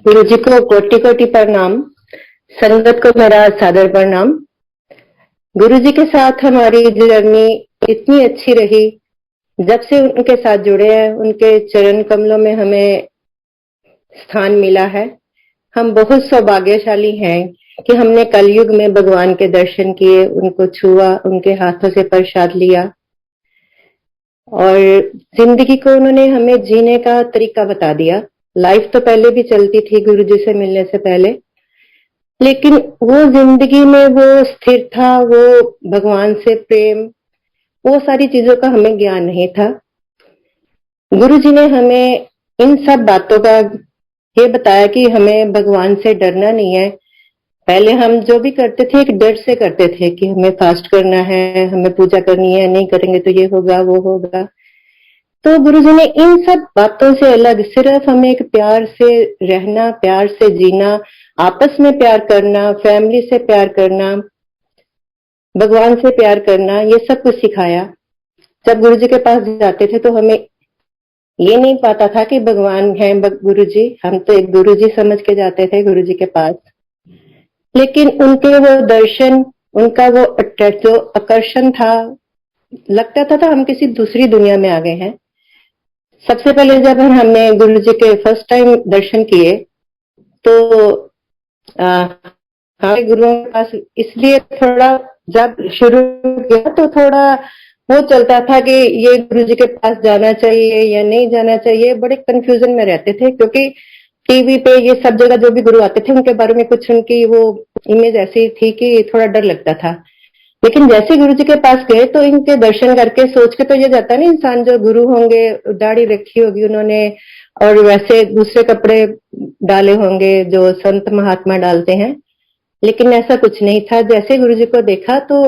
गुरु जी को कोटि कोटि प्रणाम। संगत को मेरा सादर प्रणाम। गुरु जी के साथ हमारी जर्नी इतनी अच्छी रही। जब से उनके साथ जुड़े हैं, उनके चरण कमलों में हमें स्थान मिला है। हम बहुत सौभाग्यशाली हैं कि हमने कलयुग में भगवान के दर्शन किए, उनको छुआ, उनके हाथों से प्रसाद लिया और जिंदगी को उन्होंने हमें जीने का तरीका बता दिया। लाइफ तो पहले भी चलती थी गुरु जी से मिलने से पहले, लेकिन वो जिंदगी में वो स्थिरता, वो भगवान से प्रेम, वो सारी चीजों का हमें ज्ञान नहीं था। गुरु जी ने हमें इन सब बातों का ये बताया कि हमें भगवान से डरना नहीं है। पहले हम जो भी करते थे एक डर से करते थे कि हमें फास्ट करना है, हमें पूजा करनी है, नहीं करेंगे तो ये होगा वो होगा। तो गुरु जी ने इन सब बातों से अलग सिर्फ हमें एक प्यार से रहना, प्यार से जीना, आपस में प्यार करना, फैमिली से प्यार करना, भगवान से प्यार करना, ये सब कुछ सिखाया। जब गुरु जी के पास जाते थे तो हमें ये नहीं पता था कि भगवान है गुरु जी। हम तो एक गुरु जी समझ के जाते थे गुरु जी के पास, लेकिन उनके वो दर्शन, उनका वो जो आकर्षण था, लगता था हम किसी दूसरी दुनिया में आ गए हैं। सबसे पहले जब हमने गुरु जी के फर्स्ट टाइम दर्शन किए तो हमारे गुरुओं के पास इसलिए थोड़ा, जब शुरू किया तो थोड़ा वो चलता था कि ये गुरु जी के पास जाना चाहिए या नहीं जाना चाहिए। बड़े कंफ्यूजन में रहते थे क्योंकि टीवी पे ये सब जगह जो भी गुरु आते थे उनके बारे में कुछ उनकी वो इमेज ऐसी थी कि थोड़ा डर लगता था। लेकिन जैसे गुरु जी के पास गए तो इनके दर्शन करके सोच के तो ये जाता है ना इंसान, जो गुरु होंगे दाढ़ी रखी होगी उन्होंने और वैसे दूसरे कपड़े डाले होंगे जो संत महात्मा डालते हैं, लेकिन ऐसा कुछ नहीं था। जैसे गुरु जी को देखा तो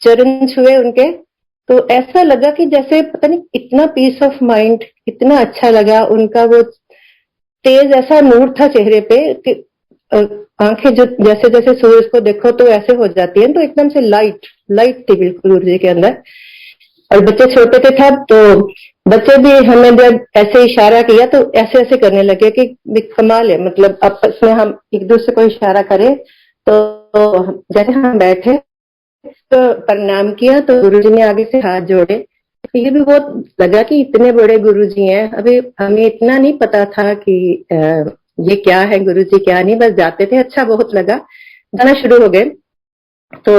चरण छुए उनके, तो ऐसा लगा कि जैसे पता नहीं इतना पीस ऑफ माइंड, इतना अच्छा लगा। उनका वो तेज ऐसा नूर था चेहरे पे कि आंखें जो जैसे जैसे सूरज को देखो तो ऐसे हो जाती है, तो एकदम से लाइट लाइट थी बिल्कुल गुरु जी के अंदर। और बच्चे छोटे थे तब, तो बच्चे भी हमें जब ऐसे इशारा किया तो ऐसे ऐसे करने लगे कि कमाल है। मतलब आपस में हम एक दूसरे को इशारा करें तो जैसे हम बैठे तो प्रणाम किया तो गुरुजी ने आगे से हाथ जोड़े। तो ये भी बहुत लगा कि इतने बड़े गुरुजी हैं। अभी हमें इतना नहीं पता था कि ये क्या है गुरुजी क्या नहीं, बस जाते थे, अच्छा बहुत लगा। जाना शुरू हो गए तो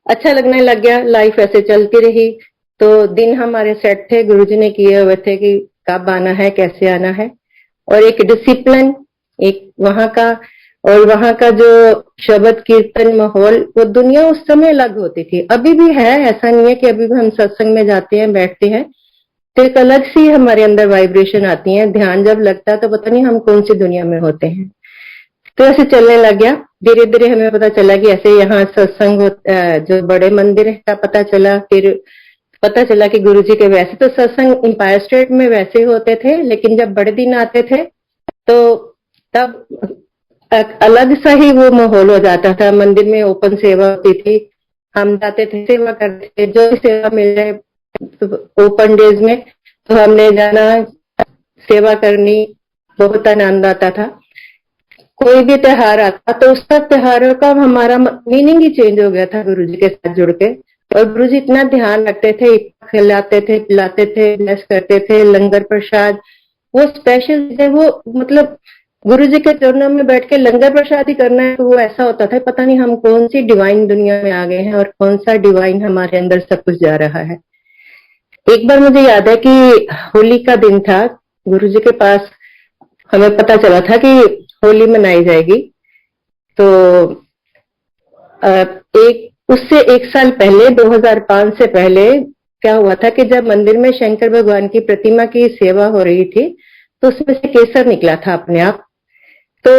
अच्छा लगने लग गया। लाइफ ऐसे चलती रही तो दिन हमारे सेट थे, गुरुजी ने किए हुए थे कि कब आना है, कैसे आना है, और एक डिसिप्लिन एक वहां का। और वहां का जो शब्द कीर्तन माहौल, वो दुनिया उस समय अलग होती थी, अभी भी है, ऐसा नहीं है कि अभी भी हम सत्संग में जाते हैं बैठते हैं तो एक अलग सी हमारे अंदर वाइब्रेशन आती है। ध्यान जब लगता है तो पता नहीं हम कौन सी दुनिया में होते हैं। तो ऐसे चलने लग गया। धीरे धीरे हमें पता चला कि ऐसे यहाँ सत्संग जो बड़े मंदिर का पता चला। फिर पता चला कि गुरुजी के वैसे तो सत्संग एम्पायर स्टेट में वैसे होते थे, लेकिन जब बड़े दिन आते थे तो तब अलग सा ही वो माहौल हो जाता था। मंदिर में ओपन सेवा होती थी, हम जाते थे, सेवा करते थे, जो भी सेवा मिल जाए ओपन डेज में तो हमने जाना, सेवा करनी, बहुत आनंद आता था। कोई भी त्योहार आता तो उसका त्योहारों का हमारा मीनिंग ही चेंज हो गया था गुरुजी के साथ जुड़ के। और गुरुजी इतना ध्यान रखते थे, खिलाते थे, पिलाते थे, ब्लेस करते थे, लंगर प्रसाद वो स्पेशल है। वो मतलब गुरु जी के चरणों में बैठ के लंगर प्रसाद ही करना है तो वो ऐसा होता था पता नहीं हम कौन सी डिवाइन दुनिया में आ गए हैं और कौन सा डिवाइन हमारे अंदर सब कुछ जा रहा है। एक बार मुझे याद है कि होली का दिन था, गुरु जी के पास हमें पता चला था कि होली मनाई जाएगी। तो एक उससे एक साल पहले 2005 से पहले क्या हुआ था कि जब मंदिर में शंकर भगवान की प्रतिमा की सेवा हो रही थी तो उसमें से केसर निकला था अपने आप। तो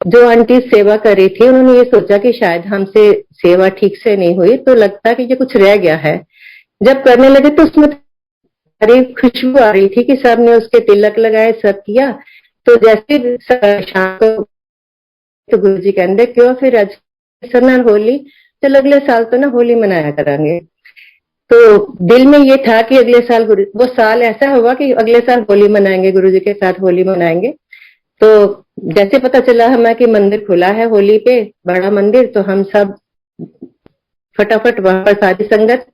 जो आंटी सेवा कर रही थी उन्होंने ये सोचा कि शायद हमसे सेवा ठीक से नहीं हुई, तो लगता कि ये कुछ रह गया है। जब करने लगे तो उसमें सारी खुशबू आ रही थी कि सबने उसके तिलक लगाए, सब किया। तो जैसे शाम को तो गुरु जी कहते क्यों फिर आज ना होली, चल अगले साल तो ना होली मनाया करेंगे। तो दिल में ये था कि अगले साल वो साल ऐसा होगा कि अगले साल होली मनाएंगे, गुरु जी के साथ होली मनाएंगे। तो जैसे पता चला हमें कि मंदिर खुला है होली पे, बड़ा मंदिर, तो हम सब फटाफट वहां पर सारी संगत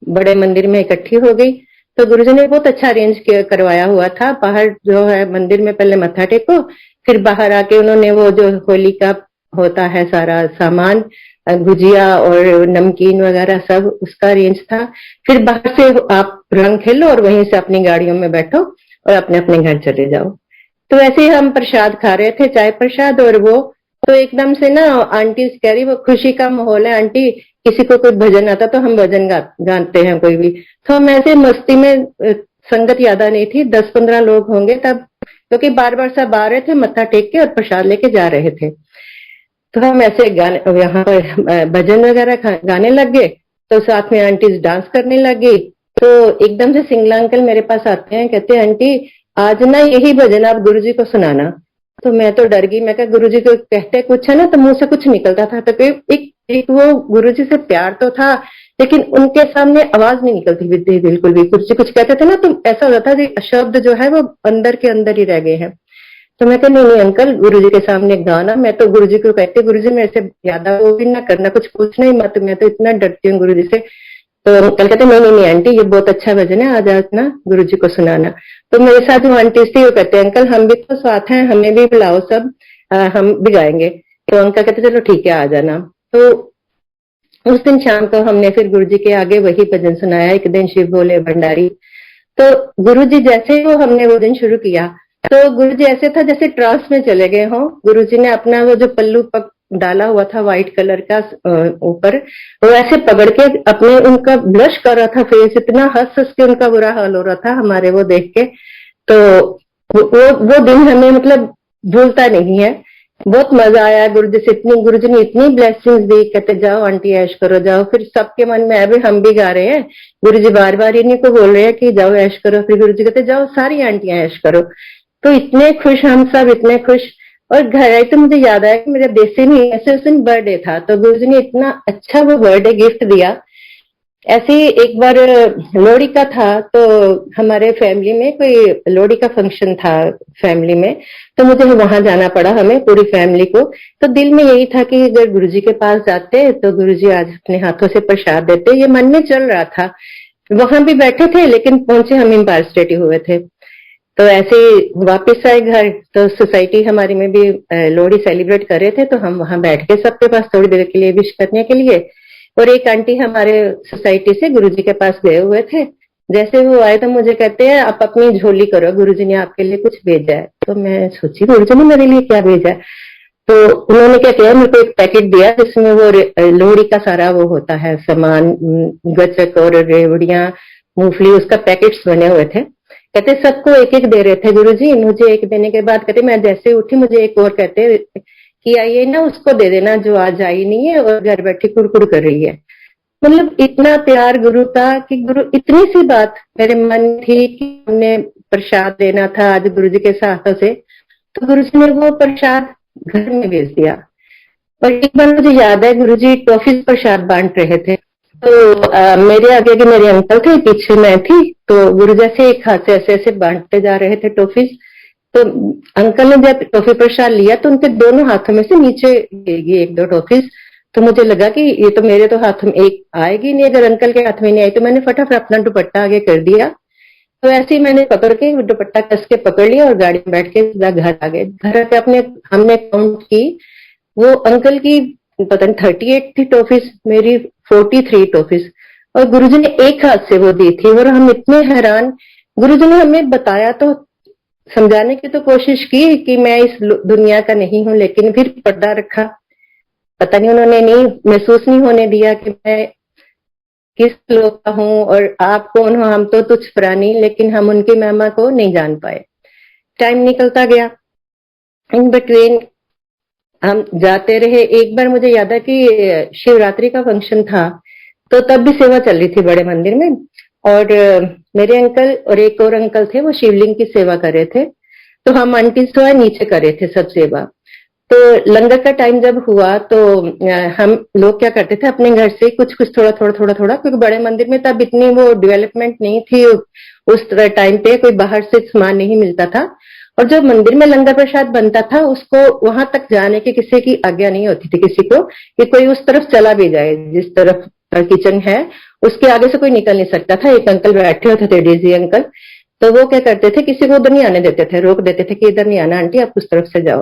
बड़े मंदिर में इकट्ठी हो गई। तो गुरुजी ने बहुत अच्छा अरेंज करवाया हुआ था। बाहर जो है मंदिर में पहले मत्था टेको, फिर बाहर आके उन्होंने वो जो होली का होता है सारा सामान, गुजिया और नमकीन वगैरह सब, उसका अरेंज था। फिर बाहर से आप रंग खेलो और वहीं से अपनी गाड़ियों में बैठो और अपने अपने घर चले जाओ। तो वैसे ही हम प्रसाद खा रहे थे, चाय प्रसाद, और वो तो एकदम से ना आंटी कह रही वो खुशी का माहौल है आंटी, किसी को कोई भजन आता तो हम भजन गाते हैं कोई भी। तो हम ऐसे मस्ती में, संगत ज्यादा नहीं थी, 10-15 लोग होंगे तब, क्योंकि बार बार सब आ रहे थे मत्था टेक के और प्रसाद लेके जा रहे थे। तो हम ऐसे गाने यहाँ पर भजन वगैरह गाने लग गए, तो साथ में आंटी डांस करने लग गई। तो एकदम से सिंगला अंकल मेरे पास आते हैं, कहते हैं आंटी आज ना यही भजन आप गुरुजी को सुनाना। तो मैं तो डर गई, मैं कहा गुरुजी को कहते कुछ है ना तो मुंह से कुछ निकलता था, तो एक वो गुरुजी से प्यार तो था, लेकिन उनके सामने आवाज नहीं निकलती थी बिल्कुल भी। गुरुजी कुछ कहते थे ना तो ऐसा होता था कि शब्द जो है वो अंदर के अंदर ही रह गए हैं। तो मैं कहा नहीं नहीं अंकल, गुरुजी के सामने गाना, मैं तो गुरुजी को कहते गुरुजी मेरे से ज्यादा वो भी ना करना, कुछ पूछना ही मत, मैं तो इतना डरती हूँ गुरुजी से। तो अंकल कहते नहीं नहीं नहीं आंटी ये बहुत अच्छा भजन है, आज ना गुरुजी को सुनाना। तो मेरे साथ जो आंटी थी वो कहते अंकल हम भी तो साथ हैं, हमें भी बुलाओ सब, हम भी गाएंगे। तो अंकल कहते चलो ठीक है आ जाना। तो उस दिन शाम को हमने फिर गुरुजी के आगे वही भजन सुनाया, एक दिन शिव बोले भंडारी। तो गुरुजी जैसे ही वो हमने वो दिन शुरू किया, तो गुरुजी ऐसे था जैसे ट्रांस में चले गए हों। गुरुजी ने अपना वो जो पल्लू डाला हुआ था व्हाइट कलर का ऊपर, वो ऐसे पकड़ के अपने, उनका ब्लश कर रहा था फेस, इतना हंस हंस के उनका बुरा हाल हो रहा था हमारे वो देख के। तो वो दिन हमें मतलब भूलता नहीं है। बहुत मजा आया गुरुजी से, गुरुजी ने इतनी ब्लेसिंग्स दी, कहते जाओ आंटी ऐश करो जाओ। फिर सबके मन में अभी हम भी गा रहे हैं, गुरुजी बार बार इन्हीं को बोल रहे हैं कि जाओ ऐश करो, फिर गुरुजी कहते जाओ सारी आंटियां ऐश करो। तो इतने खुश हम सब, इतने खुश। और घर आई तो मुझे याद आया कि मेरा देसी नहीं ऐसे उस दिन बर्थडे था, तो गुरुजी ने इतना अच्छा वो बर्थडे गिफ्ट दिया। ऐसे ही एक बार लोहड़ी का था, तो हमारे फैमिली में कोई लोहड़ी का फंक्शन था फैमिली में, तो मुझे वहां जाना पड़ा हमें पूरी फैमिली को। तो दिल में यही था कि अगर गुरुजी के पास जाते तो गुरुजी आज अपने हाथों से प्रसाद देते, ये मन में चल रहा था। वहां भी बैठे थे लेकिन पहुंचे हम इम्पायर स्टेट हुए थे। तो ऐसे वापस आए घर, तो सोसाइटी हमारी में भी लोहड़ी सेलिब्रेट कर रहे थे, तो हम वहां बैठ के सबके पास थोड़ी देर के लिए विश करने के लिए। और एक आंटी हमारे सोसाइटी से गुरुजी के पास गए हुए थे, जैसे वो आए तो मुझे कहते हैं आप अपनी झोली करो, गुरुजी ने आपके लिए कुछ भेजा है। तो मैं सोची गुरुजी ने मेरे लिए क्या भेजा है। तो उन्होंने क्या किया, मेरे को एक पैकेट दिया जिसमें वो लोहड़ी का सारा वो होता है सामान, गचक और रेवड़ियां, मूंगफली, उसका पैकेट्स बने हुए थे। कहते सबको एक एक दे रहे थे गुरुजी। मुझे एक देने के बाद कहते मैं जैसे उठी मुझे एक और कहते कि आइए ना उसको दे देना जो आज आई नहीं है और घर बैठी कुड़कुड़ कर रही है। मतलब इतना प्यार गुरु का कि गुरु, इतनी सी बात मेरे मन में थी कि हमने प्रसाद देना था आज गुरुजी के हाथों से, तो गुरुजी ने वो प्रसाद घर में भेज दिया। और एक बार मुझे याद है गुरुजी टॉफीज प्रसाद बांट रहे थे, तो मेरे आगे के मेरे अंकल थे, पीछे मैं थी। तो गुरु जैसे एक हाथ से ऐसे ऐसे बांटते जा रहे थे टॉफीज। तो अंकल ने जब टॉफी प्रसाद लिया तो उनके दोनों हाथों में से नीचे गिरी एक दो टॉफीज। तो मुझे लगा कि ये तो मेरे तो हाथ में एक आएगी नहीं, अगर अंकल के हाथ में नहीं आई। तो मैंने फटाफट अपना दुपट्टा आगे कर दिया। तो ऐसे ही मैंने पकड़ के दुपट्टा कस के पकड़ लिया और गाड़ी में बैठ के सीधा घर आ गए। घर आके अपने हमने काउंट की, वो अंकल की पता नहीं 38 थी टॉफीज, मेरी 43 टॉफीज, और गुरुजी ने एक हाथ से वो दी थी। और हम इतने हैरान, गुरुजी ने हमें बताया तो, समझाने की तो कोशिश की कि मैं इस दुनिया का नहीं हूं, लेकिन फिर पर्दा रखा। पता नहीं उन्होंने नहीं महसूस नहीं होने दिया कि मैं किस लोग का हूं और आप कौन हो। हम तो तुच्छ प्राणी, लेकिन हम उनकी महिमा को नहीं जान पाए। टाइम निकलता गया, इन बिटवीन हम जाते रहे। एक बार मुझे याद है कि शिवरात्रि का फंक्शन था, तो तब भी सेवा चल रही थी बड़े मंदिर में, और मेरे अंकल और एक और अंकल थे वो शिवलिंग की सेवा कर रहे थे। तो हम आंटी जो है नीचे कर रहे थे सब सेवा। तो लंगर का टाइम जब हुआ तो हम लोग क्या करते थे अपने घर से कुछ कुछ थोड़ा थोड़ा थोड़ा थोड़ा, क्योंकि बड़े मंदिर में तब इतनी वो डेवलपमेंट नहीं थी, उस टाइम पे कोई बाहर से सामान नहीं मिलता था। और जो मंदिर में लंगर प्रसाद बनता था उसको वहां तक जाने की किसी की आज्ञा नहीं होती थी किसी को, कि कोई उस तरफ चला भी जाए, जिस तरफ किचन है उसके आगे से कोई निकल नहीं सकता था। एक अंकल बैठे होते थे, डीजी अंकल, तो वो क्या करते थे, किसी को उधर नहीं आने देते थे, रोक देते थे कि इधर नहीं आना आंटी, आप उस तरफ से जाओ।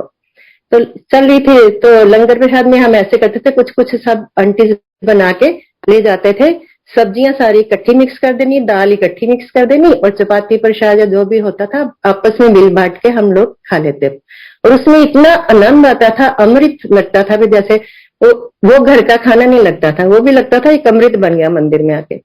तो चल रही थी, तो लंगर प्रसाद में हम ऐसे करते थे, कुछ कुछ सब आंटी बना के ले जाते थे, सब्जियां सारी इकट्ठी मिक्स कर देनी, दाल इकट्ठी मिक्स कर देनी, और चपाती प्रसाद या जो भी होता था आपस में मिल बांट के हम लोग खा लेते। और उसमें इतना आनंद आता था, अमृत लगता था भी, जैसे वो घर का खाना नहीं लगता था, वो भी लगता था एक अमृत बन गया मंदिर में आके।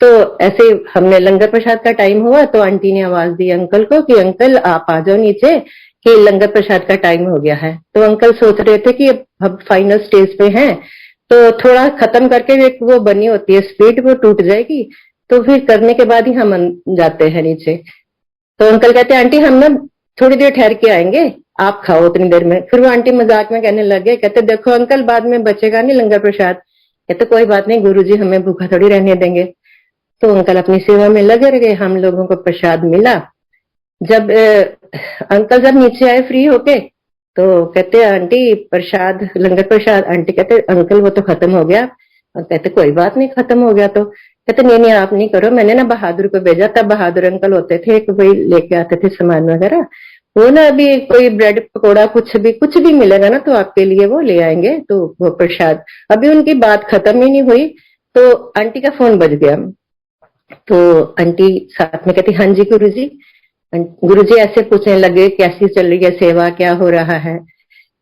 तो ऐसे हमने लंगर प्रसाद का टाइम हुआ तो आंटी ने आवाज दी अंकल को कि अंकल आप आ जाओ नीचे, कि लंगर प्रसाद का टाइम हो गया है। तो अंकल सोच रहे थे कि अब फाइनल स्टेज पे हैं, तो थोड़ा खत्म करके एक वो बनी होती है स्पीड, वो टूट जाएगी, तो फिर करने के बाद ही हम जाते हैं नीचे। तो अंकल कहते हैं आंटी हम ना थोड़ी देर ठहर के आएंगे, आप खाओ उतनी देर में। फिर वो आंटी मजाक में कहने लगे, कहते देखो अंकल बाद में बचेगा नहीं लंगर प्रसाद। कहते कोई बात नहीं गुरुजी, हमें भूखा थोड़ी रहने देंगे। तो अंकल अपनी सेवा में लगे रहे, हम लोगों को प्रसाद मिला। जब अंकल जब नीचे आए फ्री होके, तो कहते आंटी प्रसाद, लंगर प्रसाद। आंटी कहते अंकल वो तो खत्म हो गया। और कहते कोई बात नहीं, खत्म हो गया तो। कहते नहीं नहीं आप नहीं करो, मैंने ना बहादुर को भेजा, तब बहादुर अंकल होते थे, कोई लेके आते थे सामान वगैरह, वो ना अभी कोई ब्रेड पकौड़ा कुछ भी मिलेगा ना तो आपके लिए वो ले आएंगे, तो वो प्रसाद। अभी उनकी बात खत्म ही नहीं हुई तो आंटी का फोन बज गया। तो आंटी साथ में कहती हाँ जी गुरुजी। गुरुजी ऐसे पूछने लगे कैसी चल रही है सेवा, क्या हो रहा है।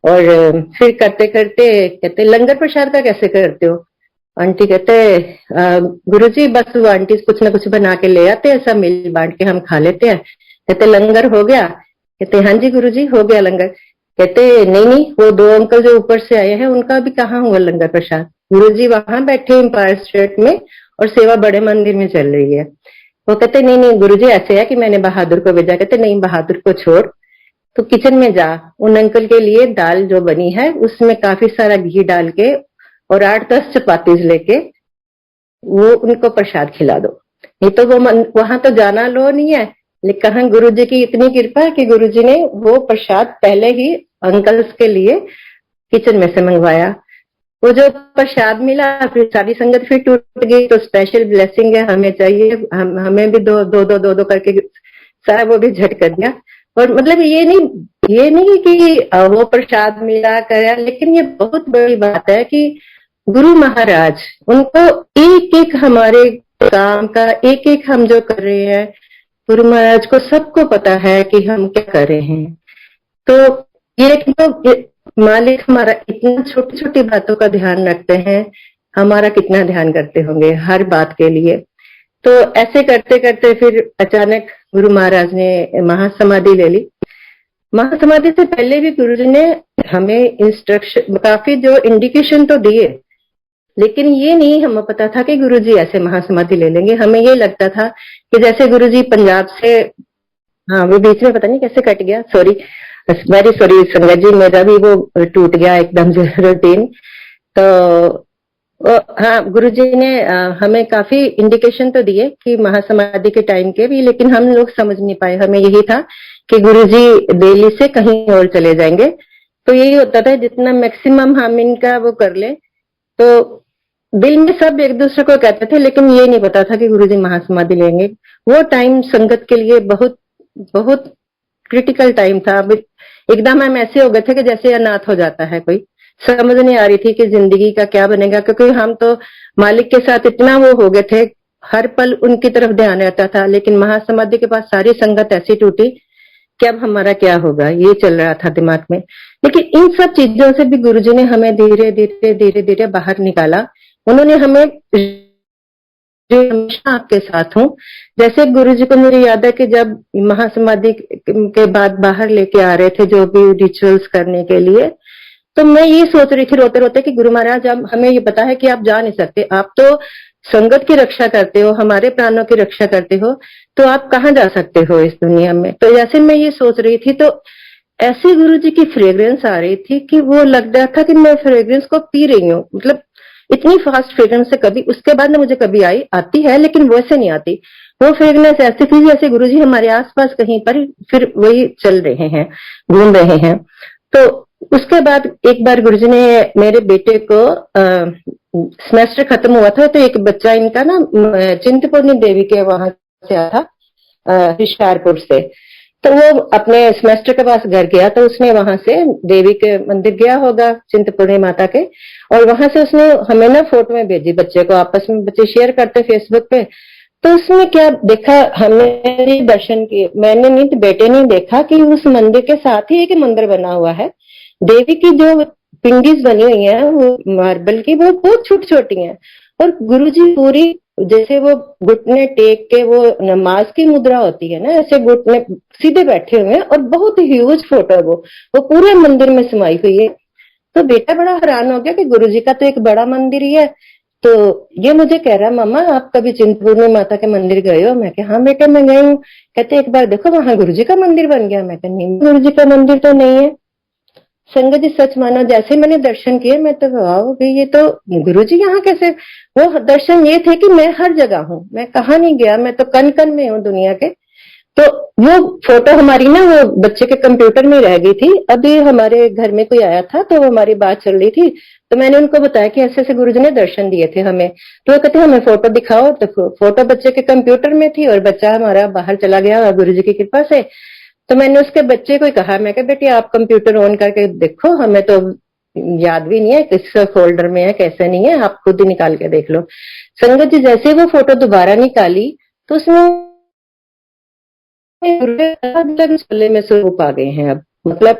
और फिर करते करते कहते लंगर प्रसाद का कैसे करते हो। आंटी कहते गुरुजी बस वो आंटी कुछ ना कुछ बना के ले आते हैं, सब मिल बांट के हम खा लेते हैं। कहते लंगर हो गया। कहते हाँ जी गुरुजी हो गया लंगर। कहते नहीं नहीं वो दो अंकल जो ऊपर से आए हैं उनका भी कहाँ हुआ लंगर प्रसाद। गुरुजी वहां बैठे एम्पायर स्टेट में और सेवा बड़े मंदिर में चल रही है। वो कहते नहीं नहीं गुरुजी ऐसे है कि मैंने बहादुर को भेजा। कहते नहीं बहादुर को छोड़, तो किचन में जा, उन अंकल के लिए दाल जो बनी है उसमें काफी सारा घी डाल के और 8-10 चपातीज लेके वो उनको प्रसाद खिला दो। नहीं तो वो वहां तो जाना लो नहीं है, लेकिन कहा गुरुजी की इतनी कृपा है कि गुरुजी ने वो प्रसाद पहले ही अंकल्स के लिए किचन में से मंगवाया। वो जो प्रसाद मिला फिर सारी संगत फिर टूट गई, तो स्पेशल ब्लेसिंग है, हमें चाहिए, हमें भी दो करके सारा वो भी झट कर दिया। और मतलब ये नहीं कि वो प्रसाद मिला कराया, लेकिन ये बहुत बड़ी बात है कि गुरु महाराज उनको एक एक हमारे काम का एक एक हम जो कर रहे हैं, गुरु महाराज को सबको पता है कि हम क्या कर रहे हैं। तो ये मालिक हमारा इतना छोटी छोटी बातों का ध्यान रखते हैं, हमारा कितना ध्यान करते होंगे हर बात के लिए। तो ऐसे करते करते फिर अचानक गुरु महाराज ने महासमाधि ले ली। महासमाधि से पहले भी गुरुजी ने हमें इंस्ट्रक्शन काफी जो इंडिकेशन तो दिए, लेकिन ये नहीं हमें पता था कि गुरुजी ऐसे महासमाधि ले लेंगे। हमें ये लगता था कि जैसे गुरुजी पंजाब से, हाँ वो बीच में पता नहीं कैसे कट गया, सॉरी वेरी सॉरी संगत जी, मेरा भी वो टूट गया एकदम से रूटीन। तो हाँ गुरुजी ने हमें काफी इंडिकेशन तो दिए कि महासमाधि के टाइम के भी, लेकिन हम लोग समझ नहीं पाए। हमें यही था कि गुरुजी दिल्ली से कहीं और चले जाएंगे, तो यही होता था जितना मैक्सिमम हम इनका वो कर ले। तो दिल में सब एक दूसरे को कहते थे, लेकिन ये नहीं पता था कि गुरुजी महासमाधि लेंगे। वो टाइम संगत के लिए बहुत बहुत क्रिटिकल टाइम था। अब एकदम हम ऐसे हो गए थे कि जैसे अनाथ हो जाता है कोई, समझ नहीं आ रही थी कि जिंदगी का क्या बनेगा, क्योंकि हम तो मालिक के साथ इतना वो हो गए थे, हर पल उनकी तरफ ध्यान रहता था। लेकिन महासमाधि के बाद सारी संगत ऐसी टूटी कि अब हमारा क्या होगा, ये चल रहा था दिमाग में। लेकिन इन सब चीजों से भी गुरुजी ने हमें धीरे धीरे धीरे धीरे बाहर निकाला। उन्होंने हमें हमेशा आपके साथ हूँ। जैसे गुरुजी को मुझे याद है कि जब महासमाधि के बाद बाहर लेके आ रहे थे जो भी रिचुअल्स करने के लिए, तो मैं ये सोच रही थी रोते रोते कि गुरु महाराज अब हमें ये पता है कि आप जा नहीं सकते, आप तो संगत की रक्षा करते हो, हमारे प्राणों की रक्षा करते हो, तो आप कहाँ जा सकते हो इस दुनिया में। तो जैसे मैं ये सोच रही थी तो ऐसे गुरुजी की फ्रेग्रेंस आ रही थी कि वो लग रहा था कि मैं फ्रेग्रेंस को पी रही हूँ। मतलब इतनी फास्ट फ्रेग्रेंस से कभी उसके बाद ना मुझे कभी आई, आती है लेकिन वैसे नहीं आती। वो फ्रेग्रेंस ऐसी थी जैसे गुरुजी हमारे आसपास कहीं पर फिर वही चल रहे हैं, घूम रहे हैं। तो उसके बाद एक बार गुरुजी ने मेरे बेटे को सेमेस्टर खत्म हुआ था, तो एक बच्चा इनका ना चिंतपूर्णी देवी के वहां से आया था, होशियारपुर से। तो वो अपने सेमेस्टर के पास घर गया, तो उसने वहां से देवी के मंदिर गया होगा, चिंतपूर्णी माता के, और वहां से उसने हमें ना फोटो में भेजी बच्चे को, आपस में बच्चे शेयर करते फेसबुक पे। तो उसने क्या देखा, हमने दर्शन किए, मैंने नहीं तो बेटे ने देखा कि उस मंदिर के साथ ही एक मंदिर बना हुआ है, देवी की जो पिंडीज बनी हुई है वो मार्बल की, वो बहुत छोटी छोटी है, और गुरुजी पूरी जैसे वो घुटने टेक के, वो नमाज की मुद्रा होती है ना, ऐसे घुटने सीधे बैठे हुए हैं, और बहुत ह्यूज फोटो है वो पूरे मंदिर में समाई हुई है। तो बेटा बड़ा हैरान हो गया कि गुरुजी का तो एक बड़ा मंदिर ही है। तो ये मुझे कह रहा, मामा आप कभी चिंतपूर्णी माता के मंदिर गए हो? मैं कहा हाँ बेटा मैं गई हूँ। कहते एक बार देखो वहां गुरुजी का मंदिर बन गया। मैं कहा नहीं, गुरुजी का मंदिर तो नहीं है। संगत जी सच मानो, जैसे मैंने दर्शन किए मैं तो वाह भाई, ये तो गुरुजी यहाँ कैसे। वो दर्शन ये थे कि मैं हर जगह हूँ, मैं कहाँ नहीं गया, मैं तो कन कन में हूँ दुनिया के। तो वो फोटो हमारी ना वो बच्चे के कंप्यूटर में रह गई थी। अभी हमारे घर में कोई आया था तो हमारी बात चल रही थी, तो मैंने उनको बताया कि ऐसे ऐसे गुरुजी ने दर्शन दिए थे हमें। तो वो कहते हमें फोटो दिखाओ, तो फोटो बच्चे के कंप्यूटर में थी, और बच्चा हमारा बाहर चला गया गुरुजी की कृपा से। तो मैंने उसके बच्चे को कहा, मैं कहा बेटी आप कंप्यूटर ऑन करके देखो, हमें तो याद भी नहीं है किस फोल्डर में है कैसे नहीं है, आप खुद ही निकाल के देख लो। संगत जी जैसे वो फोटो दोबारा निकाली तो उसमें अलग चले में स्वरूप आ गए हैं। अब मतलब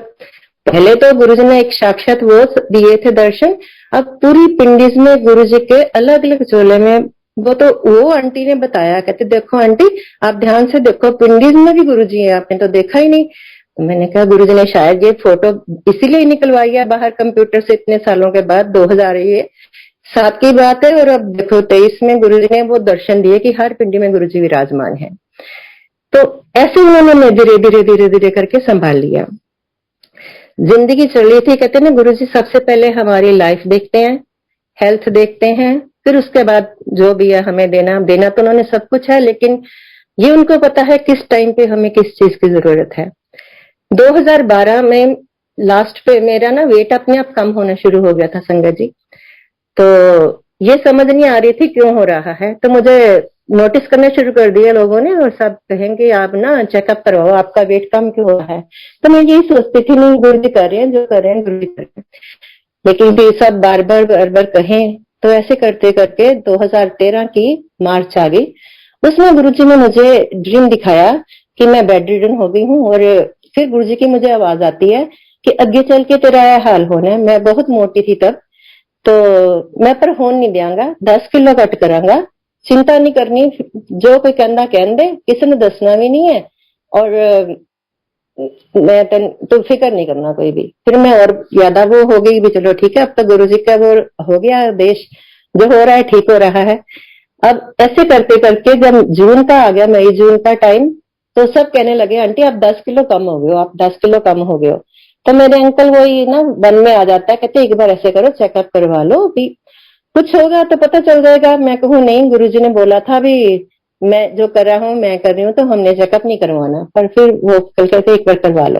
पहले तो गुरुजी ने एक साक्षात वो दिए थे दर्शन, अब पूरी पिंडीज में गुरुजी के अलग अलग चोले में। वो आंटी ने बताया, कहते देखो आंटी आप ध्यान से देखो, पिंडीज में भी गुरुजी है, आपने तो देखा ही नहीं। तो मैंने कहा गुरुजी ने शायद ये फोटो इसीलिए निकलवाई है बाहर कंप्यूटर से इतने सालों के बाद, 2007 की बात है, और अब देखो 23 में गुरुजी ने वो दर्शन दिए कि हर पिंडी में गुरुजी विराजमान है। तो ऐसे उन्होंने धीरे धीरे धीरे धीरे करके संभाल लिया। जिंदगी चल रही थी, कहते ना गुरुजी सबसे पहले हमारी लाइफ देखते हैं, हेल्थ देखते हैं, फिर उसके बाद जो भी है हमें देना देना तो उन्होंने सब कुछ है, लेकिन ये उनको पता है किस टाइम पे हमें किस चीज की जरूरत है। 2012 में लास्ट पे मेरा ना वेट अपने आप कम होना शुरू हो गया था संगत जी। तो ये समझ नहीं आ रही थी क्यों हो रहा है, तो मुझे नोटिस करना शुरू कर दिया लोगों ने, और सब कहेंगे आप ना चेकअप करवाओ, आपका वेट कम क्यों हो रहा है। तो मैं यही सोचती थी नहीं गुरुजी कर रहे हैं, जो कर रहे हैं गुरुजी कर रहे हैं, लेकिन फिर सब बार बार कहें। तो ऐसे करते करते 2013 की मार्च आ गई, उसमें गुरुजी ने मुझे ड्रीम दिखाया कि मैं बेड रिडन हो गई हूँ, और फिर गुरुजी की मुझे आवाज आती है कि आगे चल के तेरा यह हाल होना है। मैं बहुत मोटी थी तब, तो मैं पर होन नहीं देंगा, 10 किलो घट करांगा, चिंता नहीं करनी, जो कोई कहना कह दे, किसी ने दसना भी नहीं है, और मैं तो फिक्र नहीं करना कोई भी। फिर मैं और ज्यादा वो हो गई भी, चलो ठीक है अब तो गुरुजी का वो हो गया, देश जो हो रहा है ठीक हो रहा है। अब ऐसे करते करके जब जून का आ गया, मई जून का टाइम, तो सब कहने लगे आंटी आप 10 किलो कम हो गए हो, आप 10 किलो कम हो गए हो। तो मेरे अंकल वही ना मन में आ जाता है, कहते एक बार ऐसे करो चेकअप करवा लो, भी कुछ होगा तो पता चल जाएगा। मैं कहूँ नहीं गुरुजी ने बोला था भी मैं जो कर रहा हूँ मैं कर रही हूँ, तो हमने चेकअप नहीं करवाना। पर फिर वो कल कहते एक बार करवा लो,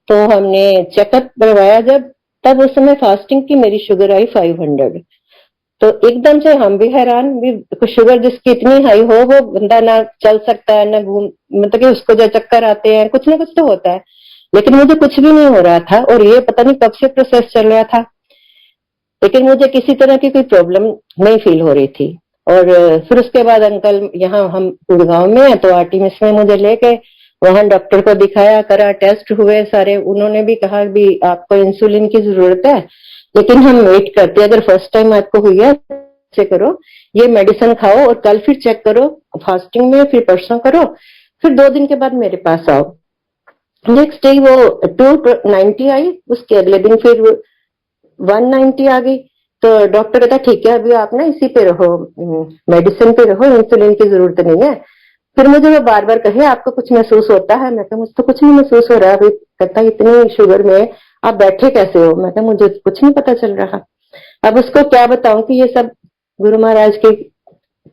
तो हमने चेकअप करवाया जब, तब उस समय फास्टिंग की मेरी शुगर आई 500। तो एकदम से हम भी हैरान, भी शुगर जिसकी इतनी हाई हो वो बंदा ना चल सकता है ना घूम, मतलब कि उसको जो चक्कर आते हैं कुछ ना कुछ तो होता है, लेकिन मुझे कुछ भी नहीं हो रहा था, और ये पता नहीं कब से प्रोसेस चल रहा था, लेकिन मुझे किसी तरह की कोई प्रॉब्लम नहीं फील हो रही थी। और फिर उसके बाद अंकल यहाँ हम गुड़गांव में है, तो आर्टिमिस में मुझे ले गए, वहां डॉक्टर को दिखाया, करा, टेस्ट हुए सारे, उन्होंने भी कहा भी आपको इंसुलिन की जरूरत है, लेकिन हम वेट करते हैं, अगर फर्स्ट टाइम आपको हुई है से करो, ये मेडिसिन खाओ और कल फिर चेक करो फास्टिंग में, फिर परसों करो, फिर 2 दिन के बाद मेरे पास आओ। नेक्स्ट डे वो 290 आई, उसके अगले दिन फिर 190 आ गई। तो डॉक्टर कहता ठीक है अभी आप ना इसी पे रहो, मेडिसिन पे रहो, इंसुलिन की जरूरत नहीं है। फिर मुझे वो बार बार कहे आपको कुछ महसूस होता है, मैं कहा मुझे तो कुछ नहीं महसूस हो रहा। अभी कहता इतनी शुगर में आप बैठे कैसे हो, मैं कहा मुझे कुछ नहीं पता चल रहा। अब उसको क्या बताऊं कि ये सब गुरु महाराज की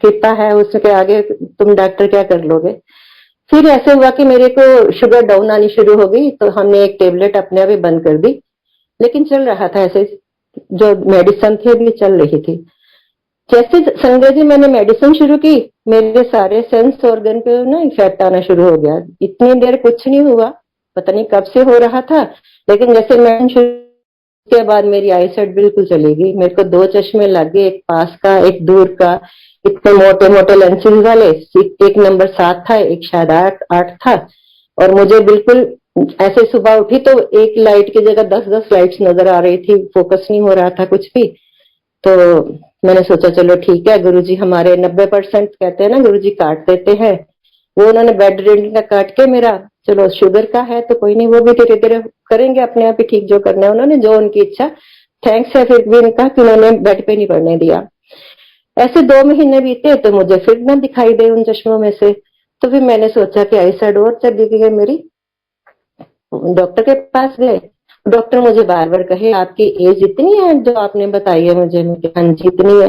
कृपा है, उसके आगे तुम डॉक्टर क्या कर लोगे। फिर ऐसे हुआ कि मेरे को शुगर डाउन आनी शुरू हो गई, तो हमने एक टेबलेट अपने आप ही बंद कर दी, लेकिन चल रहा था ऐसे, जो मेडिसिन थी भी चल रही थी। जैसे संजय जी मैंने मेडिसिन शुरू की, मेरे सारे सेंस ऑर्गन पे ना इफेक्ट आना शुरू हो गया। इतनी देर कुछ नहीं हुआ, पता नहीं कब से हो रहा था, लेकिन जैसे मैं शुरू के बाद मेरी आई साइट बिल्कुल चली गई। मेरे को 2 चश्मे लग गए, एक पास का एक दूर का, इतने मोटे मोटे लेंसेज वाले। एक नंबर 7 था, एक शायद 8 था। और मुझे बिल्कुल ऐसे सुबह उठी तो एक लाइट की जगह 10-10 लाइट्स नजर आ रही थी, फोकस नहीं हो रहा था कुछ भी। तो मैंने सोचा चलो ठीक है, गुरुजी हमारे 90% कहते हैं ना गुरुजी काट देते हैं, वो उन्होंने बेड रेडिंग का काट के मेरा, चलो शुगर का है तो कोई नहीं, वो भी धीरे धीरे करेंगे अपने आप ही ठीक जो करना है, उन्होंने जो उनकी इच्छा। थैंक्स है फिर भी इनका कि उन्होंने बेड पे नहीं पड़ने दिया। ऐसे 2 महीने बीते तो मुझे फिर ना दिखाई दे उन चश्मों में से। तो फिर मैंने सोचा कि आई साइड और चली गई है मेरी। डॉक्टर के पास गए, डॉक्टर मुझे बार बार कहे आपकी एज इतनी है जो आपने बताई है मुझे। हाँ जी इतनी है।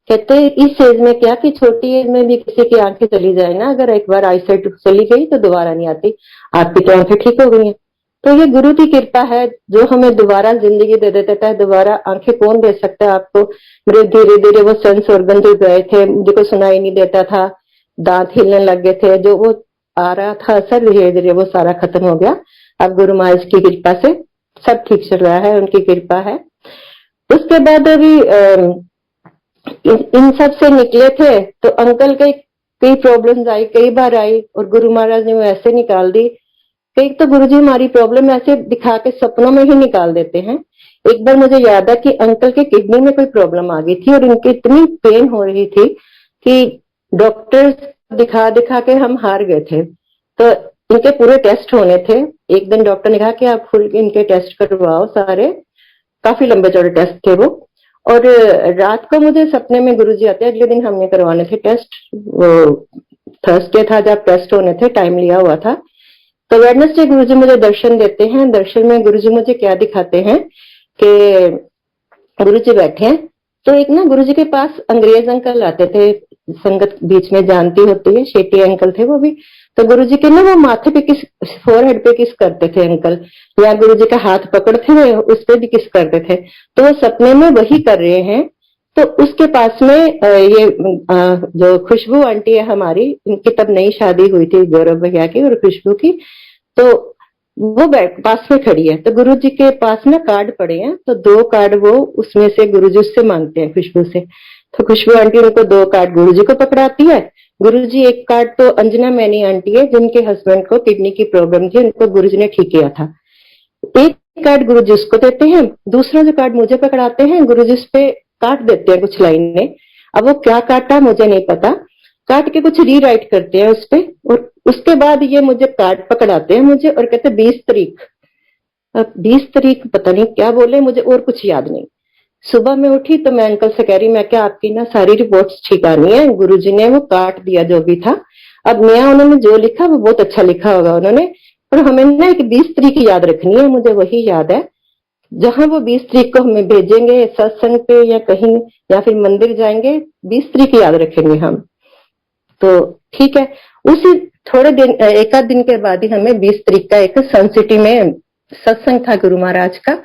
कहते इस एज में क्या, कि छोटी एज में भी किसी की आंखें चली जाए ना, अगर एक बार आईसाइट चली गई तो दोबारा नहीं आती, आपकी तो आंखें ठीक हो गई हैं। तो ये गुरु की कृपा है जो हमें दोबारा जिंदगी दे देता है। दोबारा आंखें कौन दे सकता है आपको। मेरे धीरे धीरे वो सेंस ऑर्गन जो गए थे, मुझे सुनाई नहीं देता था, दांत हिलने लग गए थे, जो वो आ रहा था असर, धीरे धीरे वो सारा खत्म हो गया। अब गुरु महाराज की कृपा से सब ठीक चल रहा है, उनकी कृपा है। उसके बाद अभी इन सब से निकले थे तो अंकल के कई प्रॉब्लम्स आई, कई बार आई, और गुरु महाराज ने वो ऐसे निकाल दी। कई तो गुरुजी हमारी प्रॉब्लम ऐसे दिखा के सपनों में ही निकाल देते हैं। एक बार मुझे याद है कि अंकल के किडनी में कोई प्रॉब्लम आ गई थी और इनकी इतनी पेन हो रही थी कि डॉक्टर दिखा दिखा के हम हार गए थे। तो इनके पूरे टेस्ट होने थे। एक दिन डॉक्टर ने कहा कि आप फुल इनके टेस्ट करवाओ सारे, काफी लंबे चौड़े टेस्ट थे वो। और रात को मुझे सपने में गुरुजी आते, अगले दिन हमने करवाने थे टेस्ट। वो थर्सडे था जब टेस्ट होने थे, टाइम लिया हुआ था। तो वेडनेसडे गुरुजी मुझे दर्शन देते हैं। दर्शन में गुरुजी मुझे क्या दिखाते हैं कि गुरुजी बैठे हैं, तो एक ना गुरुजी के पास अंग्रेज अंकल आते थे, संगत बीच में जानती होती है, शेट्टी अंकल थे वो भी। तो गुरुजी के ना वो माथे पे किस, फोरहेड पे किस करते थे अंकल, या गुरुजी का हाथ पकड़ते हुए उस पे भी किस करते थे। तो वो सपने में वही कर रहे हैं। तो उसके पास में ये जो खुशबू आंटी है हमारी, इनकी तब नई शादी हुई थी गौरव भैया की और खुशबू की, तो वो पास में खड़ी है। तो गुरुजी के पास ना कार्ड पड़े हैं, तो 2 कार्ड वो उसमें से गुरुजी उससे मांगते हैं, खुशबू से। तो खुशबू आंटी उनको 2 कार्ड गुरुजी को पकड़ाती है। गुरुजी एक कार्ड तो अंजना मैनी आंटी है जिनके हस्बैंड को किडनी की प्रॉब्लम थी, उनको गुरुजी ने ठीक किया था। एक कार्ड गुरुजी उसको देते हैं, दूसरा जो कार्ड मुझे पकड़ाते हैं, गुरुजी उस पे काट देते हैं कुछ लाइनें। अब वो क्या काटा मुझे नहीं पता, काट के कुछ रीराइट करते हैं उस पे, और उसके बाद ये मुझे कार्ड पकड़ाते हैं मुझे और कहते 20 तारीख। अब 20 तारीख पता नहीं क्या बोले मुझे, और कुछ याद नहीं। सुबह में उठी तो मैं अंकल से कह रही, मैं क्या आपकी ना सारी रिपोर्ट्स ठीक आनी है, गुरुजी ने वो काट दिया जो भी था। अब नया उन्होंने जो लिखा वो बहुत अच्छा लिखा होगा उन्होंने, पर हमें ना एक 20 तारीख याद रखनी है, मुझे वही याद है। जहां वो 20 तारीख को हमें भेजेंगे सत्संग पे या कहीं, या फिर मंदिर जाएंगे, 20 तारीख याद रखेंगे हम। तो ठीक है, उसी थोड़े दिन, एक आध दिन के बाद ही हमें 20 तारीख का एक सन सिटी में सत्संग था गुरु महाराज का,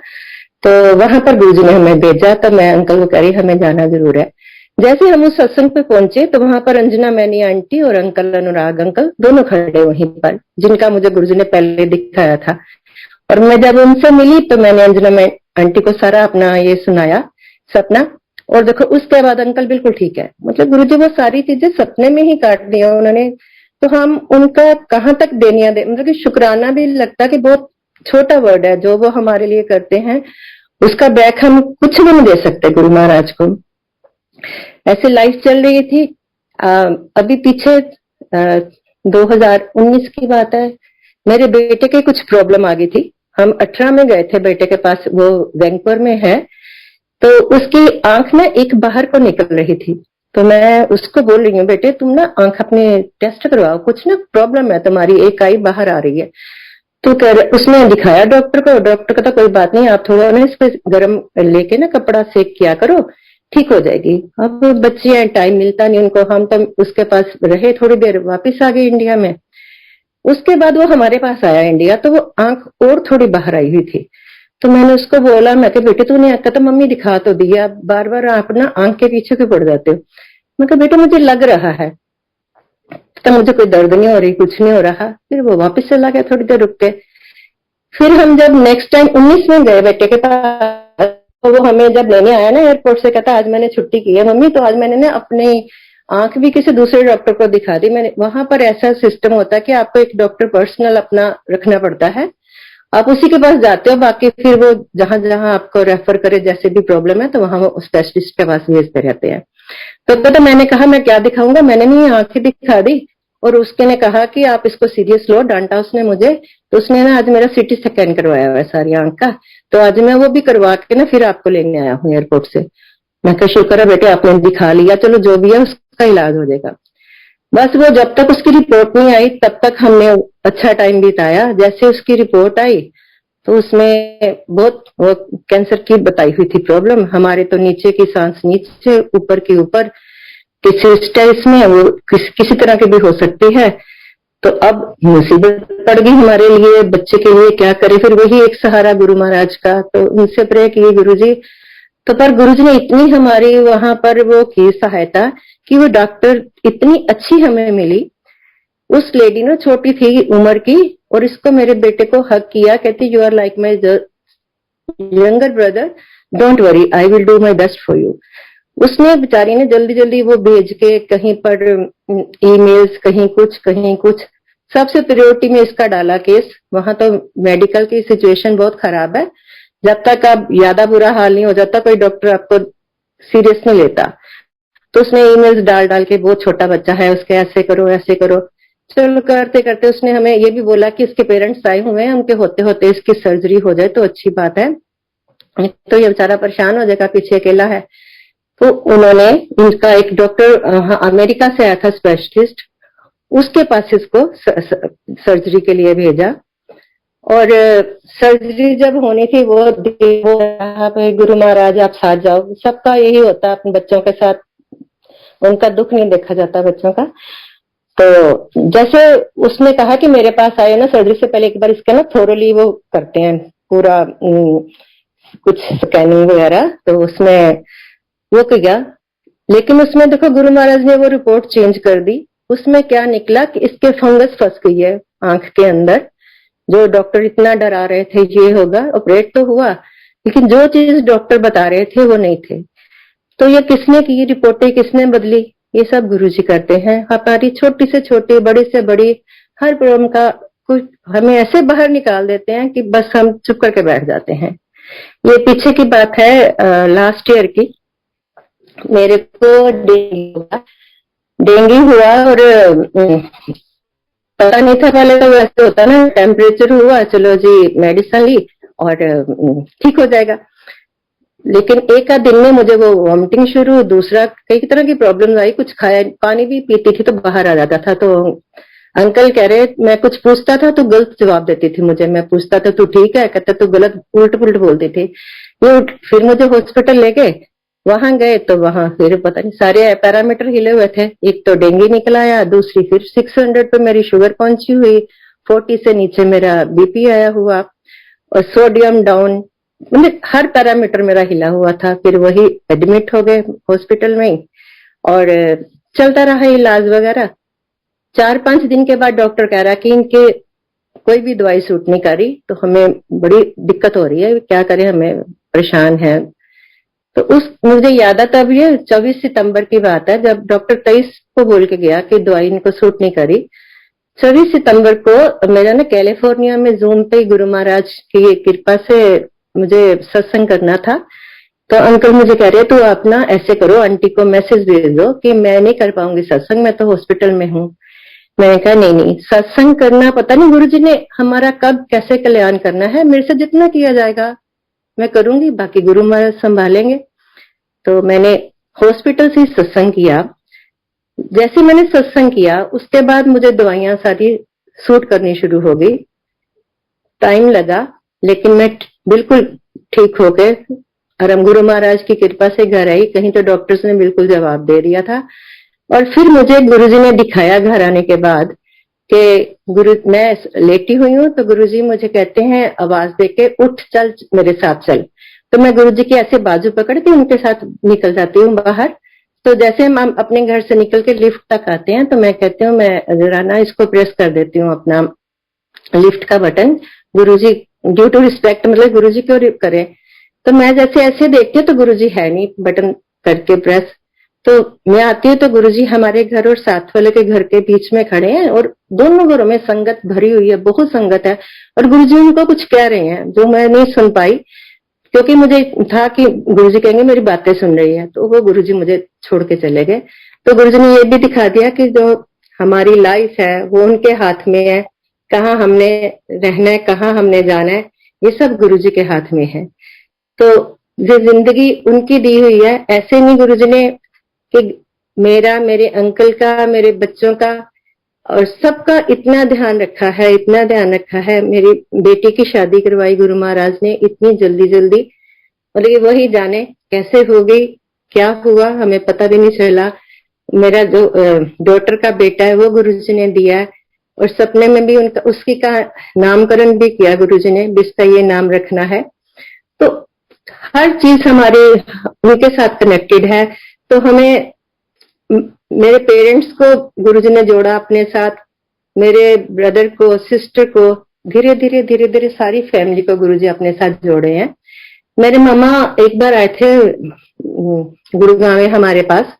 तो वहां पर गुरुजी ने हमें भेजा। तो मैं अंकल को कह रही हमें जाना जरूर है। जैसे हम उस सत्संग पे पहुंचे तो वहां पर अंजना मैनी आंटी और अंकल अनुराग अंकल दोनों खड़े वहीं पर, जिनका मुझे गुरुजी ने पहले दिखाया था। और मैं जब उनसे मिली तो मैंने अंजना आंटी को सारा अपना ये सुनाया सपना, और देखो उसके बाद अंकल बिल्कुल ठीक है। मतलब गुरुजी वो सारी चीजें सपने में ही काट दिया उन्होंने। तो हम उनका कहाँ तक देनिया दे, मतलब कि शुक्राना भी लगता कि बहुत छोटा वर्ड है जो वो हमारे लिए करते हैं, उसका बैक हम कुछ भी नहीं दे सकते गुरु महाराज को। ऐसे लाइफ चल रही थी। अभी पीछे 2019 की बात है, मेरे बेटे के कुछ प्रॉब्लम आ गई थी। हम 18 में गए थे बेटे के पास, वो बैंगपुर में है। तो उसकी आंख ना एक बाहर को निकल रही थी। तो मैं उसको बोल रही हूँ, बेटे तुम ना आंख अपने टेस्ट करवाओ, कुछ ना प्रॉब्लम है तुम्हारी, एक आई बाहर आ रही है। तो उसने दिखाया डॉक्टर को, डॉक्टर कहता कोई बात नहीं, आप थोड़ा ना इस पे गर्म लेके ना कपड़ा सेक किया करो, ठीक हो जाएगी। अब बच्चे हैं, टाइम मिलता नहीं उनको, हम तो उसके पास रहे थोड़ी देर, वापस आ गए इंडिया में। उसके बाद वो हमारे पास आया इंडिया, तो वो आंख और थोड़ी बाहर आई हुई थी। तो मैंने उसको बोला, मैं कहा बेटे तू नहीं आता, तो मम्मी दिखा तो दिया, बार बार आप ना आंख के पीछे क्यों पड़ जाते हो। मैं कहा बेटे मुझे लग रहा है, तो मुझे कोई दर्द नहीं हो रही, कुछ नहीं हो रहा। फिर वो वापस चला गया थोड़ी देर रुक के। फिर हम जब नेक्स्ट टाइम 19 में गए बेटे के पास, तो वो हमें जब लेने आया ना एयरपोर्ट से, कहता आज मैंने छुट्टी की है मम्मी, तो आज मैंने ना अपनी आंख भी किसी दूसरे डॉक्टर को दिखा दी। मैंने वहां पर ऐसा सिस्टम होता है कि आपको एक डॉक्टर पर्सनल अपना रखना पड़ता है, आप उसी के पास जाते हो, बाकी फिर वो जहां जहां आपको रेफर करे, जैसे भी प्रॉब्लम है तो वहां वो स्पेशलिस्ट के पास भेजते रहते हैं। तो मैंने कहा मैं क्या दिखाऊंगा, मैंने नहीं आंखें दिखा दी। और उसके ने कहा कि आप इसको सीरियस लो, डांटा उसने मुझे। तो उसने ना आज मेरा सीटी स्कैन करवाया हुआ है सारी आंख का, तो आज मैं वो भी करवा के ना फिर आपको लेने आया हूँ एयरपोर्ट से। मैं कहा शुक्र है बेटे आपने दिखा लिया, चलो जो भी है उसका इलाज हो जाएगा। बस वो जब तक उसकी रिपोर्ट नहीं आई तब तक हमने अच्छा टाइम बिताया। जैसे उसकी रिपोर्ट आई तो उसमें बहुत वो कैंसर की बताई हुई थी प्रॉब्लम, हमारे तो नीचे की सांस नीचे, ऊपर की ऊपर, किसी स्टेज में वो किसी तरह की भी हो सकती है। तो अब मुसीबत पड़ गई हमारे लिए, बच्चे के लिए क्या करे। फिर वही एक सहारा गुरु महाराज का, तो उनसे प्रे किए गुरु जी। तो पर गुरु जी ने इतनी हमारी वहां पर वो की सहायता कि वो डॉक्टर इतनी अच्छी हमें मिली। उस लेडी ने छोटी थी उम्र की, और इसको मेरे बेटे को हक किया, कहती you are like my younger brother, don't worry I will do my best for you. उसने बेचारी ने जल्दी जल्दी वो भेज के कहीं पर ईमेल्स, कहीं कुछ सबसे प्रायोरिटी में इसका डाला केस। वहां तो मेडिकल की सिचुएशन बहुत खराब है, जब तक आप ज्यादा बुरा हाल नहीं हो जाता कोई डॉक्टर आपको सीरियस नहीं लेता। तो उसने ईमेल्स डाल डाल के, बहुत छोटा बच्चा है, उसके ऐसे करो ऐसे करो। चलो करते करते उसने हमें ये भी बोला कि इसके पेरेंट्स आए हुए हैं, उनके होते होते इसकी सर्जरी हो जाए तो अच्छी बात है, तो ये बेचारा परेशान हो जाएगा, पीछे अकेला है। तो उन्होंने, इनका एक डॉक्टर अमेरिका से आया था स्पेशलिस्ट, उसके पास इसको सर्जरी के लिए भेजा। और सर्जरी जब होनी थी वो कहा गुरु महाराज आप साथ जाओ, सबका यही होता है अपने बच्चों के साथ, उनका दुख नहीं देखा जाता बच्चों का। तो जैसे उसने कहा कि मेरे पास आए ना, सर्जरी से पहले एक बार इसका ना थोरली वो करते हैं पूरा कुछ स्कैनिंग वगैरह, तो उसमें वो किया। लेकिन उसमें देखो गुरु महाराज ने वो रिपोर्ट चेंज कर दी। उसमें क्या निकला कि इसके फंगस फंस गई है आंख के अंदर। जो डॉक्टर इतना डरा रहे थे ये होगा, ऑपरेट तो हुआ, लेकिन जो चीज डॉक्टर बता रहे थे वो नहीं थे। तो ये किसने की रिपोर्टें, किसने बदली, ये सब गुरुजी करते हैं। हमारी छोटी से छोटी, बड़ी से बड़ी हर प्रॉब्लम का कुछ हमें ऐसे बाहर निकाल देते हैं कि बस हम चुप करके बैठ जाते हैं। ये पीछे की बात है, लास्ट ईयर की। मेरे को डेंगू हुआ और पता नहीं था पहले, तो वैसे होता ना, टेम्परेचर हुआ, चलो जी मेडिसिन ली और ठीक हो जाएगा। लेकिन एक आध दिन में मुझे वो वॉमिटिंग शुरू, दूसरा कई तरह की प्रॉब्लम आई, कुछ खाया, पानी भी पीती थी तो बाहर आ जाता था। तो अंकल कह रहे, मैं कुछ पूछता था तो गलत जवाब देती थी मुझे, मैं पूछता था तू ठीक है, कहता तू गलत उल्ट पुलट बोलती थी। ये फिर मुझे हॉस्पिटल ले गए, वहां गए तो वहां फिर पता नहीं सारे पैरामीटर हिले हुए थे। एक तो डेंगू निकल आया, दूसरी फिर 600 पे मेरी शुगर पहुंची हुई, 40 से नीचे मेरा बीपी आया हुआ, और सोडियम डाउन, मतलब हर पैरामीटर मेरा हिला हुआ था। फिर वही एडमिट हो गए हॉस्पिटल में ही, और चलता रहा इलाज वगैरह। 4-5 दिन के बाद डॉक्टर कह रहा कि इनके कोई भी दवाई सूट नहीं कर रही, तो हमें बड़ी दिक्कत हो रही है, क्या करें, हमें परेशान है। तो उस मुझे याद आता, अब ये 24 सितंबर की बात है, जब डॉक्टर 23 को बोल के गया कि दवाई इनको सूट नहीं करी। 24 सितंबर को मेरा ना कैलिफोर्निया में जूम पे गुरु महाराज की कृपा से मुझे सत्संग करना था। तो अंकल मुझे कह रहे तू आप ना ऐसे करो, आंटी को मैसेज भेज दो कि मैं नहीं कर पाऊंगी सत्संग, मैं तो हॉस्पिटल में हूँ। मैंने कहा नहीं नहीं, सत्संग करना पता नहीं गुरु जी ने हमारा कब कैसे कल्याण करना है, मेरे से जितना किया जाएगा मैं करूंगी, बाकी गुरु महाराज संभालेंगे। तो मैंने हॉस्पिटल से सत्संग किया। जैसे मैंने सत्संग किया उसके बाद मुझे दवाइयां सारी सूट करनी शुरू हो गई। टाइम लगा, लेकिन मैं बिल्कुल ठीक हो गए और हम गुरु महाराज की कृपा से घर आई। कहीं तो डॉक्टर्स ने बिल्कुल जवाब दे दिया था। और फिर मुझे गुरुजी ने दिखाया घर आने के बाद कि गुरु, मैं लेटी हुई हूँ तो गुरुजी मुझे कहते हैं आवाज देके, उठ चल मेरे साथ चल। तो मैं गुरुजी की ऐसे बाजू पकड़ के उनके साथ निकल जाती हूँ बाहर। तो जैसे हम अपने घर से निकल के लिफ्ट तक आते हैं तो मैं कहती हूँ मैं जरा ना इसको प्रेस कर देती हूँ अपना लिफ्ट का बटन। गुरुजी ड्यू टू रिस्पेक्ट, मतलब गुरुजी क्यों करे। तो मैं जैसे ऐसे देखती हूँ तो गुरुजी है नहीं, बटन करके प्रेस। तो मैं आती हूँ तो गुरुजी हमारे घर और साथ वाले के घर के बीच में खड़े हैं और दोनों घरों में संगत भरी हुई है, बहुत संगत है। और गुरुजी उनको कुछ कह रहे हैं जो मैं नहीं सुन पाई, क्योंकि मुझे था कि गुरुजी कहेंगे मेरी बातें सुन रही है। तो वो गुरुजी मुझे छोड़ के चले गए। तो गुरुजी ने ये भी दिखा दिया कि जो हमारी लाइफ है वो उनके हाथ में है, कहाँ हमने रहना है, कहाँ हमने जाना है, ये सब गुरुजी के हाथ में है। तो ये जिंदगी उनकी दी हुई है। ऐसे नहीं गुरुजी ने कि मेरा, मेरे अंकल का, मेरे बच्चों का और सबका इतना ध्यान रखा है, इतना ध्यान रखा है। मेरी बेटी की शादी करवाई गुरु महाराज ने इतनी जल्दी जल्दी, मतलब कि वही जाने कैसे हो गई, क्या हुआ हमें पता भी नहीं चला। मेरा जो डॉटर का बेटा है वो गुरुजी ने दिया है और सपने में भी उनका, उसकी का नामकरण भी किया गुरुजी ने, बिस्ता ये नाम रखना है। तो हर चीज हमारे उनके साथ कनेक्टेड है। तो हमें, मेरे पेरेंट्स को गुरुजी ने जोड़ा अपने साथ, मेरे ब्रदर को, सिस्टर को, धीरे धीरे धीरे धीरे सारी फैमिली को गुरुजी अपने साथ जोड़े हैं। मेरे मामा एक बार आए थे गुरुगांव में हमारे पास,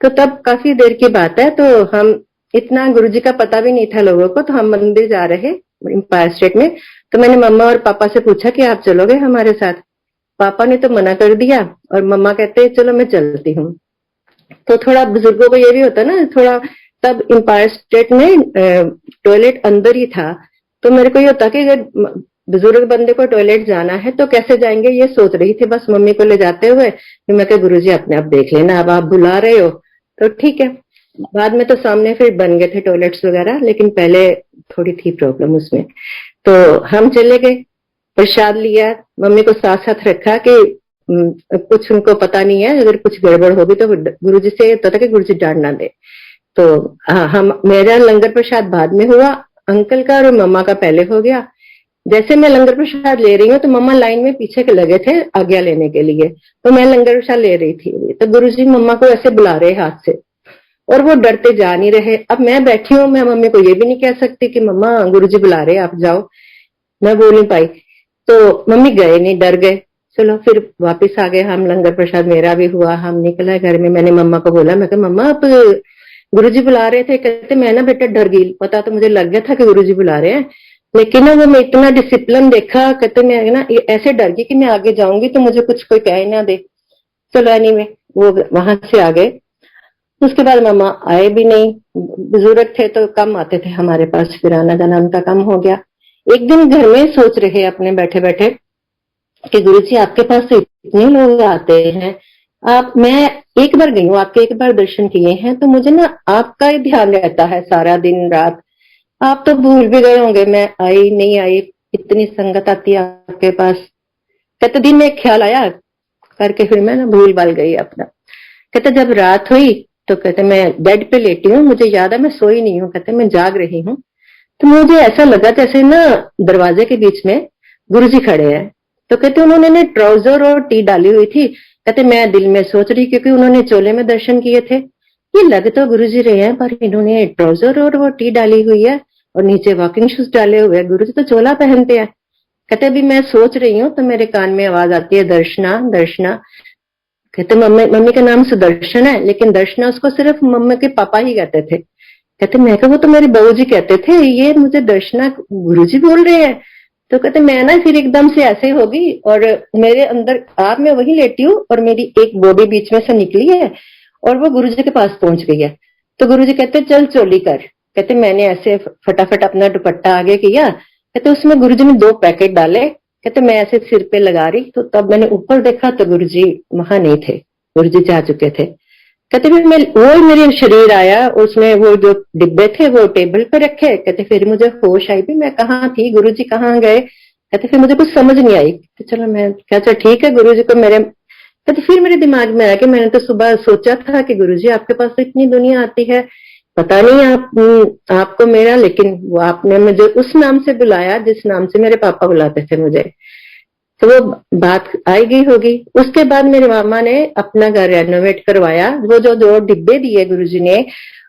तो तब काफी देर की बात है। तो हम, इतना गुरुजी का पता भी नहीं था लोगों को। तो हम मंदिर जा रहे एम्पायर स्टेट में। तो मैंने मम्मा और पापा से पूछा कि आप चलोगे हमारे साथ। पापा ने तो मना कर दिया और मम्मा कहते चलो मैं चलती हूँ। तो थोड़ा बुजुर्गों को ये भी होता ना, थोड़ा तब एम्पायर स्टेट में टॉयलेट अंदर ही था। तो मेरे को ये होता कि अगर बुजुर्ग बंदे को टॉयलेट जाना है तो कैसे जाएंगे, ये सोच रही थी बस मम्मी को ले जाते हुए। फिर मैं कहा गुरुजी अपने आप देख लेना, अब आप बुला रहे हो तो ठीक है। बाद में तो सामने फिर बन गए थे टॉयलेट्स वगैरह, लेकिन पहले थोड़ी थी प्रॉब्लम उसमें। तो हम चले गए, प्रसाद लिया, मम्मी को साथ साथ रखा कि कुछ उनको पता नहीं है, अगर कुछ गड़बड़ होगी तो गुरुजी से होता था कि गुरुजी डांट ना दे। तो हम, मेरा लंगर प्रसाद बाद में हुआ, अंकल का और मम्मा का पहले हो गया। जैसे मैं लंगर प्रसाद ले रही हूँ तो मम्मा लाइन में पीछे के लगे थे आज्ञा लेने के लिए। तो मैं लंगर प्रसाद ले रही थी तो गुरुजी मम्मा को ऐसे बुला रहे हाथ से और वो डरते जा नहीं रहे। अब मैं बैठी हूँ, मैं मम्मी को ये भी नहीं कह सकती कि मम्मा गुरुजी बुला रहे आप जाओ, मैं बोल नहीं पाई। तो मम्मी गए नहीं, डर गए। चलो फिर वापस आ गए हम, लंगर प्रसाद मेरा भी हुआ, हम निकला घर में। मैंने मम्मा को बोला, मैं कहा मम्मा आप गुरुजी बुला रहे थे। कहते मैं ना बेटा डर गई, पता तो मुझे लग गया था कि गुरुजी बुला रहे हैं, लेकिन ना वो मैं इतना डिसिप्लिन देखा, कहते मैं ना ऐसे डर गई कि मैं आगे जाऊंगी तो मुझे कुछ कोई कह ना दे। चलो एनीवे वो वहां से आ गए। उसके बाद मम्मा आए भी नहीं, बुजुर्ग थे तो कम आते थे हमारे पास, फिर आना जाना उनका कम हो गया। एक दिन घर में सोच रहे अपने बैठे बैठे कि गुरुजी आपके पास तो इतने लोग आते हैं, आप, मैं एक बार गई हूँ, आपके एक बार दर्शन किए हैं, तो मुझे ना आपका ही ध्यान रहता है सारा दिन रात। आप तो भूल भी गए होंगे मैं आई नहीं आई, इतनी संगत आती है आपके पास। कहते दिन में एक ख्याल आया करके फिर मैं ना भूल भाल गई अपना। कहते जब रात हुई तो कहते मैं बेड पे लेटी हूँ, मुझे याद है मैं सोई नहीं हूँ, कहते मैं जाग रही हूँ। तो मुझे ऐसा लगा जैसे ना दरवाजे के बीच में गुरुजी खड़े हैं। तो कहते उन्होंने ने ट्राउजर और टी डाली हुई थी। कहते मैं दिल में सोच रही, क्योंकि उन्होंने चोले में दर्शन किए थे, ये लग तो गुरुजी रहे हैं पर इन्होंने ट्राउजर और वो टी डाली हुई है और नीचे वॉकिंग शूज डाले हुए हैं, गुरुजी तो चोला पहनते हैं। कहते अभी मैं सोच रही हूँ तो मेरे कान में आवाज आती है दर्शना दर्शना। कहते मम्मी, मम्मी का नाम सुदर्शन है लेकिन दर्शना उसको सिर्फ मम्मी के पापा ही कहते थे। कहते मैं कहा वो तो मेरे बहू जी कहते थे, ये मुझे दर्शना गुरुजी बोल रहे हैं। तो कहते मैं ना फिर एकदम से ऐसे होगी और मेरे अंदर, आप मैं वही लेटी हूँ और मेरी एक बॉडी बीच में से निकली है और वो गुरुजी के पास पहुंच गई है। तो गुरुजी कहते चल चोली कर। कहते मैंने ऐसे फटाफट अपना दुपट्टा आगे किया। कहते उसमें गुरुजी ने 2 पैकेट डाले। कहते मैं ऐसे सिर पे लगा रही तो तब मैंने ऊपर देखा तो गुरुजी वहां नहीं थे, गुरुजी जा चुके थे। कहते फिर मैं वो मेरे शरीर आया, उसमें वो जो डिब्बे थे वो टेबल पे रखे। कहते फिर मुझे होश आई भी, मैं कहाँ थी, गुरुजी कहाँ गए। कहते फिर मुझे कुछ समझ नहीं आई। तो चलो मैं क्या, अच्छा ठीक है गुरुजी को मेरे, कहते फिर मेरे दिमाग में आया कि मैंने तो सुबह सोचा था कि गुरुजी आपके पास तो इतनी दुनिया आती है, पता नहीं आपको मेरा, लेकिन वो आपने मुझे उस नाम से बुलाया जिस नाम से मेरे पापा बुलाते थे मुझे। तो वो बात आई गई होगी। उसके बाद मेरे मामा ने अपना घर रेनोवेट करवाया। वो जो दो डिब्बे दिए गुरुजी ने,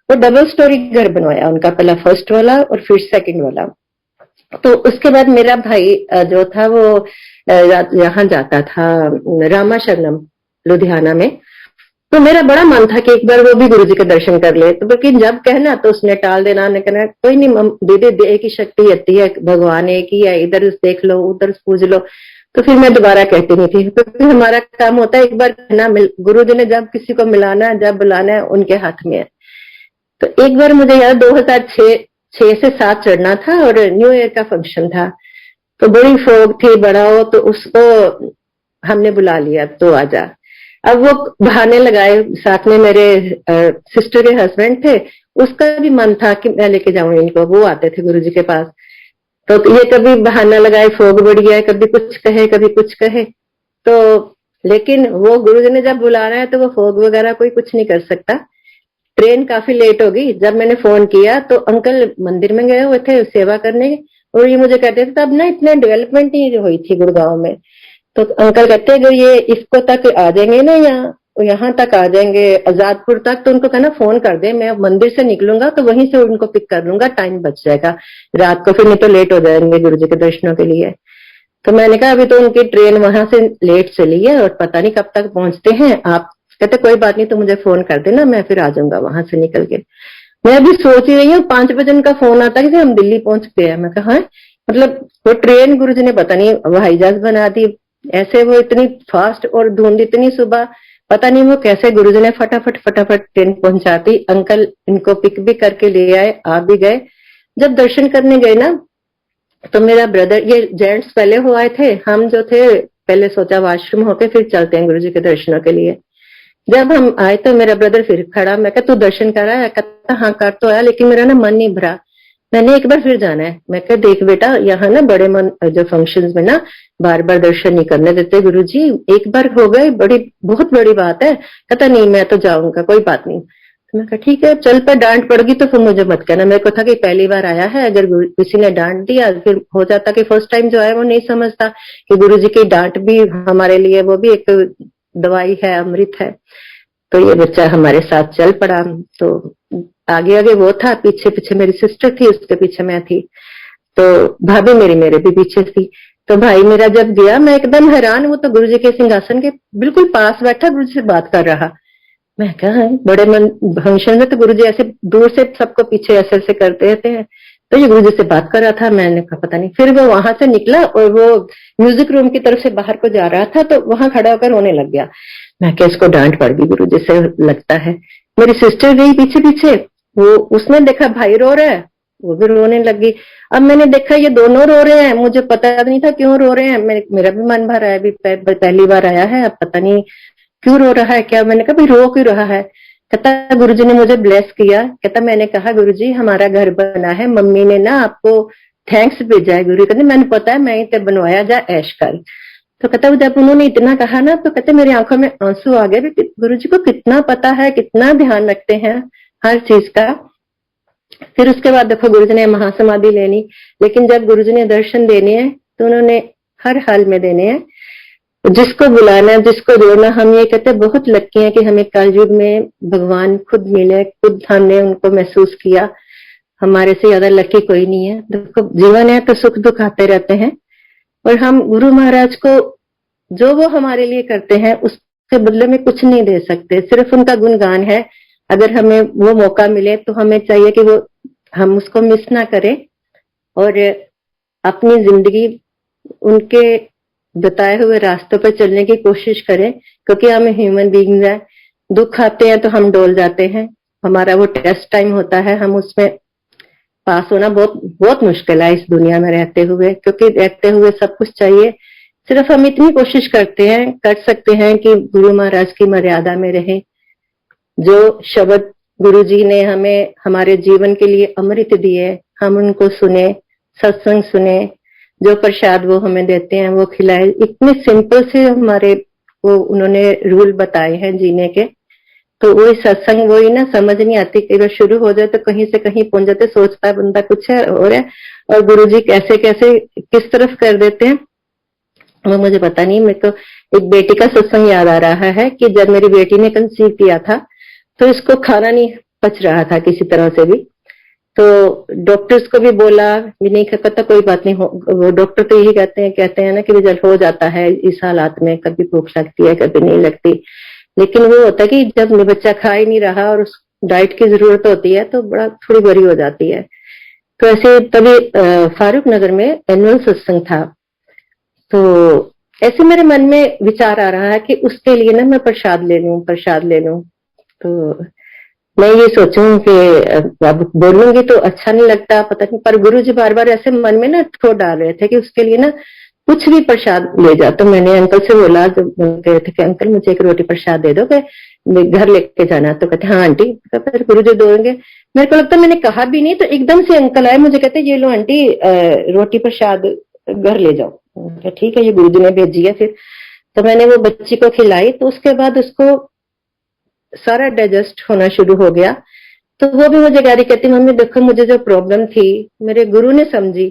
वो डबल स्टोरी घर बनवाया उनका, पहला फर्स्ट वाला और फिर सेकंड वाला। तो उसके बाद मेरा भाई जो था वो यहाँ जाता था रामा शरणम लुधियाना में। तो मेरा बड़ा मन था कि एक बार वो भी गुरुजी के दर्शन कर ले। तो लेकिन जब कहना तो उसने टाल देना, ने कहना कोई नहीं दीदी, एक ही शक्ति आती है, भगवान एक ही है, इधर देख लो उधर पूज लो। तो फिर मैं दोबारा कहती नहीं थी, क्योंकि हमारा काम होता है एक बार कहना, गुरु जी ने जब किसी को मिलाना है, जब बुलाना है, उनके हाथ में है। तो एक बार मुझे याद 2006 से 7 चढ़ना था और न्यू ईयर का फंक्शन था। तो बड़ी फोग थी, बड़ा हो, तो उसको हमने बुला लिया तो आजा। अब वो बहाने लगाए, साथ में मेरे सिस्टर के हस्बैंड थे, उसका भी मन था कि मैं लेके जाऊं इनको, वो आते थे गुरुजी के पास। तो ये कभी बहाना लगाए, फोग बढ़ गया, कभी कुछ कहे कभी कुछ कहे। तो लेकिन वो गुरुजी ने जब बुलाना है तो वो फोग वगैरह कोई कुछ नहीं कर सकता। ट्रेन काफी लेट हो गई। जब मैंने फोन किया तो अंकल मंदिर में गए हुए थे सेवा करने, और ये मुझे कहते थे तब ना इतने डेवलपमेंट नहीं हुई थी गुड़गांव में। तो अंकल कहते अगर ये इसको तक आ जाएंगे ना, यहाँ तक आ जाएंगे आजादपुर तक, तो उनको कहना फोन कर दे, मैं मंदिर से निकलूंगा तो वहीं से उनको पिक कर लूंगा, टाइम बच जाएगा रात को, फिर नहीं तो लेट हो जाएंगे गुरुजी के दर्शनों के लिए। तो मैंने कहा अभी तो उनकी ट्रेन वहां से लेट चली है और पता नहीं कब तक पहुंचते हैं आप। कहते कोई बात नहीं, तो मुझे फोन कर देना, मैं फिर आ जाऊंगा वहां से निकल के। मैं अभी सोच ही रही हूँ, 5 बजे उनका फोन आता है कि हम दिल्ली पहुंच गए हैं। मैं कहा मतलब वो ट्रेन गुरुजी ने पता नहीं हवाई जहाज बना दी ऐसे, वो इतनी फास्ट, और धुंध इतनी सुबह, पता नहीं वो कैसे गुरुजी ने फटाफट फटाफट ट्रेन पहुंचाती। अंकल इनको पिक भी करके ले आए, आ भी गए। जब दर्शन करने गए ना, तो मेरा ब्रदर, ये जेंट्स पहले हो आए थे, हम जो थे पहले सोचा वॉशरूम होके फिर चलते हैं गुरुजी के दर्शनों के लिए। जब हम आए तो मेरा ब्रदर फिर खड़ा, मैं कहा तू दर्शन कर आया? कहता हाँ कर तो आया, लेकिन मेरा ना मन नहीं भरा, मैंने एक बार फिर जाना है। मैं कहा देख बेटा, यहाँ ना बड़े मन जो फंक्शंस में ना बार बार दर्शन नहीं करने देते गुरुजी, एक बार हो गए, बड़ी बहुत बड़ी बात है। कहता नहीं मैं तो जाऊंगा, कोई बात नहीं। तो मैं कहा ठीक है चल, पर डांट पड़गी तो फिर मुझे मत कहना। मेरे को था कि पहली बार आया है, अगर किसी ने डांट दिया फिर हो जाता कि फर्स्ट टाइम जो है वो नहीं समझता कि गुरुजी की डांट भी हमारे लिए वो भी एक दवाई है, अमृत है। तो ये बच्चा हमारे साथ चल पड़ा। तो आगे आगे वो था, पीछे पीछे मेरी सिस्टर थी, उसके पीछे मैं थी, तो भाभी मेरी मेरे भी पीछे थी। तो भाई मेरा जब गया, मैं एकदम हैरान, वो तो गुरुजी के सिंहासन के बिल्कुल पास बैठा, गुरुजी से बात कर रहा। मैं कहा बड़े मन फंक्शन में तो गुरुजी ऐसे दूर से सबको पीछे ऐसे ऐसे करते रहते हैं, तो ये गुरुजी से बात कर रहा था। मैंने कहा पता नहीं, फिर वो वहां से निकला और वो म्यूजिक रूम की तरफ से बाहर को जा रहा था, तो वहां खड़ा होकर रोने लग गया। मैं क्या इसको डांट पड़ गई गुरुजी से लगता है। मेरी सिस्टर गई पीछे पीछे, वो उसने देखा भाई रो रहा है, वो भी रोने लगी। अब मैंने देखा ये दोनों रो रहे हैं, मुझे पता नहीं था क्यों रो रहे हैं, मेरा भी मन भरा है, अभी पहली बार आया है, अब पता नहीं क्यों रो रहा है क्या। मैंने कहा भाई रो क्यों रहा है? कहता गुरुजी ने मुझे ब्लेस किया। कहता मैंने कहा गुरुजी हमारा घर बना है, मम्मी ने ना आपको थैंक्स भेजा है। गुरु कहते मैंने पता है, मैं इतने बनवाया, जा ऐश कर। तो कहता जब उन्होंने इतना कहा ना, तो कहते मेरी आंखों में आंसू आ गए। गुरुजी को कितना पता है, कितना ध्यान रखते हैं हर चीज का। फिर उसके बाद देखो गुरुजी ने महासमाधि लेनी, लेकिन जब गुरुजी ने दर्शन देने हैं तो उन्होंने हर हाल में देने हैं, जिसको बुलाना जिसको जोड़ना। हम ये कहते हैं बहुत लक्की हैं कि हमें कलयुग में भगवान खुद मिले, खुद हमने उनको महसूस किया। हमारे से ज्यादा लकी कोई नहीं है। देखो जीवन है तो सुख दुख आते रहते हैं, और हम गुरु महाराज को जो वो हमारे लिए करते हैं उसके बदले में कुछ नहीं दे सकते, सिर्फ उनका गुणगान है। अगर हमें वो मौका मिले तो हमें चाहिए कि वो हम उसको मिस ना करें और अपनी जिंदगी उनके बताए हुए रास्तों पर चलने की कोशिश करें, क्योंकि हम ह्यूमन बीइंग्स हैं। दुख आते हैं तो हम डोल जाते हैं, हमारा वो टेस्ट टाइम होता है, हम उसमें पास होना बहुत बहुत मुश्किल है इस दुनिया में रहते हुए, क्योंकि रहते हुए सब कुछ चाहिए। सिर्फ हम इतनी कोशिश करते हैं, कर सकते हैं कि गुरु महाराज की मर्यादा में रहें, जो शब्द गुरुजी ने हमें हमारे जीवन के लिए अमृत दिए, हम उनको सुने, सत्संग सुने, जो प्रसाद वो हमें देते हैं वो खिलाए। इतने सिंपल से हमारे वो उन्होंने रूल बताए हैं जीने के। तो वही सत्संग वही ना समझ नहीं आती, कई बार शुरू हो जाए तो कहीं से कहीं पहुंच जाते, सोचता है बंदा कुछ है और गुरुजी कैसे कैसे किस तरफ कर देते हैं वो मुझे पता नहीं। मेरे को एक बेटी का सत्संग याद आ रहा है कि जब मेरी बेटी ने कंसीव किया था तो इसको खाना नहीं पच रहा था किसी तरह से भी, तो डॉक्टर्स को भी बोला भी नहीं खा तो कोई बात नहीं हो, वो डॉक्टर तो यही कहते हैं ना कि रिजल्ट हो जाता है इस हालात में, कभी भूख लगती है कभी नहीं लगती। लेकिन वो होता है कि जब बच्चा खा ही नहीं रहा और उस डाइट की जरूरत होती है तो बड़ा थोड़ी बुरी हो जाती है। तो ऐसे तभी फारूक नगर में एनुअल सत्संग था, तो ऐसे मेरे मन में विचार आ रहा है कि उसके लिए ना मैं प्रसाद ले लूं। तो मैं ये सोचूं कि अब बोलूंगी तो अच्छा नहीं लगता पता नहीं, पर गुरु जी बार बार ऐसे मन में ना ठोक डाल रहे थे कि उसके लिए ना कुछ भी प्रसाद ले जा। तो मैंने अंकल से बोला, जो कह रहे थे कि अंकल मुझे एक रोटी प्रसाद दे दो, घर लेके जाना। तो कहते हाँ आंटी, फिर गुरु जी दोगे। मेरे को लगता मैंने कहा भी नहीं, तो एकदम से अंकल आए, मुझे कहते ये लो आंटी रोटी प्रसाद घर ले जाओ। ठीक है, ये गुरु जी ने भेजी है। फिर तो मैंने वो बच्ची को खिलाई, तो उसके बाद उसको सारा डाइजेस्ट होना शुरू हो गया। तो वो भी मुझे गारी कहती मम्मी देखो मुझे जो प्रॉब्लम थी मेरे गुरु ने समझी,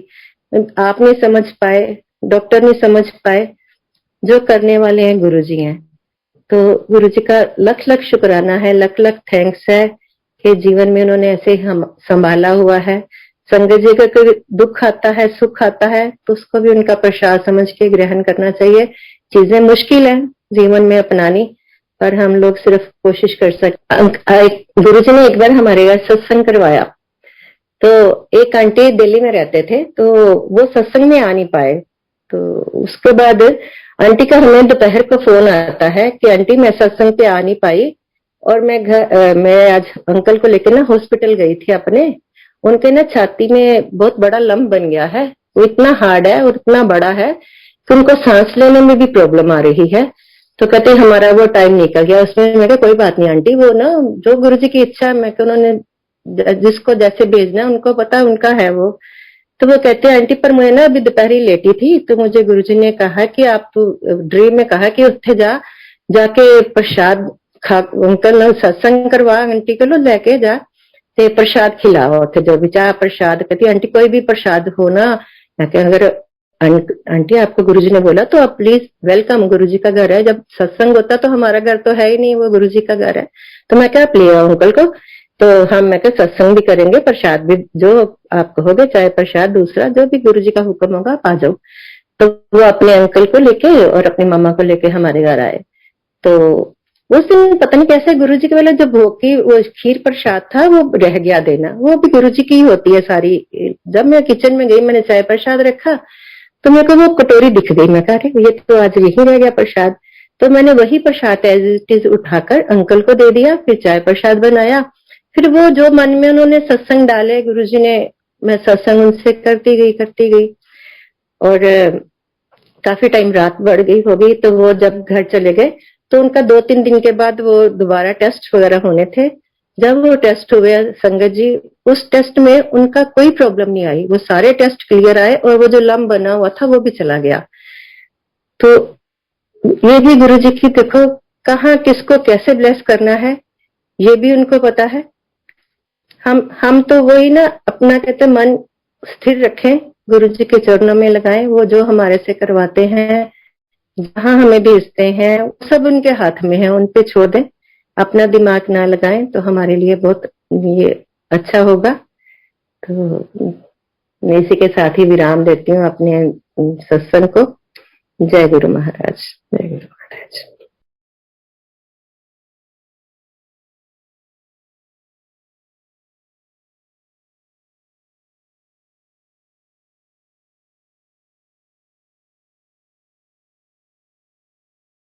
आप नहीं समझ पाए, डॉक्टर नहीं समझ पाए, जो करने वाले हैं गुरु जी हैं। तो गुरु जी का लख लख शुक्राना है, लख लख थैंक्स है कि जीवन में उन्होंने ऐसे हम संभाला हुआ है। संगत जी का कोई दुख आता है सुख आता है तो उसको भी उनका प्रसाद समझ के ग्रहण करना चाहिए। चीजें मुश्किल है जीवन में अपनानी, पर हम लोग सिर्फ कोशिश कर सकते। गुरु जी ने एक बार हमारे घर सत्संग करवाया, तो एक आंटी दिल्ली में रहते थे तो वो सत्संग में आ नहीं पाए। तो उसके बाद आंटी का हमें दोपहर को फोन आता है कि आंटी मैं सत्संग पे आ नहीं पाई और मैं आज अंकल को लेकर ना हॉस्पिटल गई थी अपने, उनके ना छाती में बहुत बड़ा लम्ब बन गया है, वो इतना हार्ड है और इतना बड़ा है कि उनको सांस लेने में भी प्रॉब्लम आ रही है। तो कहते हमारा वो टाइम निकल गया उसमें। मैं कोई बात नहीं आंटी, वो ना जो गुरु जी की इच्छा है, मैं उन्होंने जिसको जैसे भेजना है उनको पता उनका है वो। तो वो कहते हैं आंटी पर मैं ना अभी दोपहरी लेटी थी तो मुझे गुरुजी ने कहा कि आप ड्रीम में कहा कि उत्थे जाके प्रसाद खा, अंकल सत्संग करवा आंटी को लो लेके जा ते प्रसाद खिलाओ उत्थे जो भी चाह प्रसाद। कहती आंटी कोई भी प्रसाद हो ना, मैं अगर आंटी आपको गुरुजी ने बोला तो आप प्लीज वेलकम, गुरुजी का घर है, जब सत्संग होता तो हमारा घर तो है ही नहीं, वो गुरुजी का घर है। तो मैं क्या आप ले आओ अंकल को, तो हम मैं सत्संग भी करेंगे प्रसाद भी जो आप कहोगे, चाहे प्रसाद दूसरा जो भी गुरुजी का हुक्म होगा आप आ जाओ। तो वो अपने अंकल को लेके और अपनी मामा को लेके हमारे घर आए। तो उस दिन पता नहीं कैसे गुरुजी के वाला जो भोग की वो खीर प्रसाद था वो रह गया देना, वो भी गुरुजी की ही होती है सारी। जब मैं किचन में गई मैंने चाय प्रसाद रखा तो मेरे को वो कटोरी दिख गई, मैं कहा ये तो आज यही रह गया प्रसाद। तो मैंने वही प्रसाद एज इट इज उठाकर अंकल को दे दिया, फिर चाय प्रसाद बनाया। फिर वो जो मन में उन्होंने सत्संग डाले गुरुजी ने, मैं सत्संग उनसे करती गई और काफी टाइम रात बढ़ गई हो गई। तो वो जब घर चले गए तो उनका 2-3 दिन के बाद वो दोबारा टेस्ट वगैरह होने थे। जब वो टेस्ट हुए संगत जी, उस टेस्ट में उनका कोई प्रॉब्लम नहीं आई, वो सारे टेस्ट क्लियर आए और वो जो लम्ब बना हुआ था वो भी चला गया। तो ये भी गुरु जी की देखो कहाँ किसको कैसे ब्लेस करना है ये भी उनको पता है। हम तो वही ना अपना कहते मन स्थिर रखें, गुरु जी के चरणों में लगाएं, वो जो हमारे से करवाते हैं जहां हमें भेजते हैं वो सब उनके हाथ में है, उन पे छोड़ दें, अपना दिमाग ना लगाएं तो हमारे लिए बहुत ये अच्छा होगा। तो मैं इसी के साथ ही विराम देती हूँ अपने सत्संग को। जय गुरु महाराज, जय गुरु।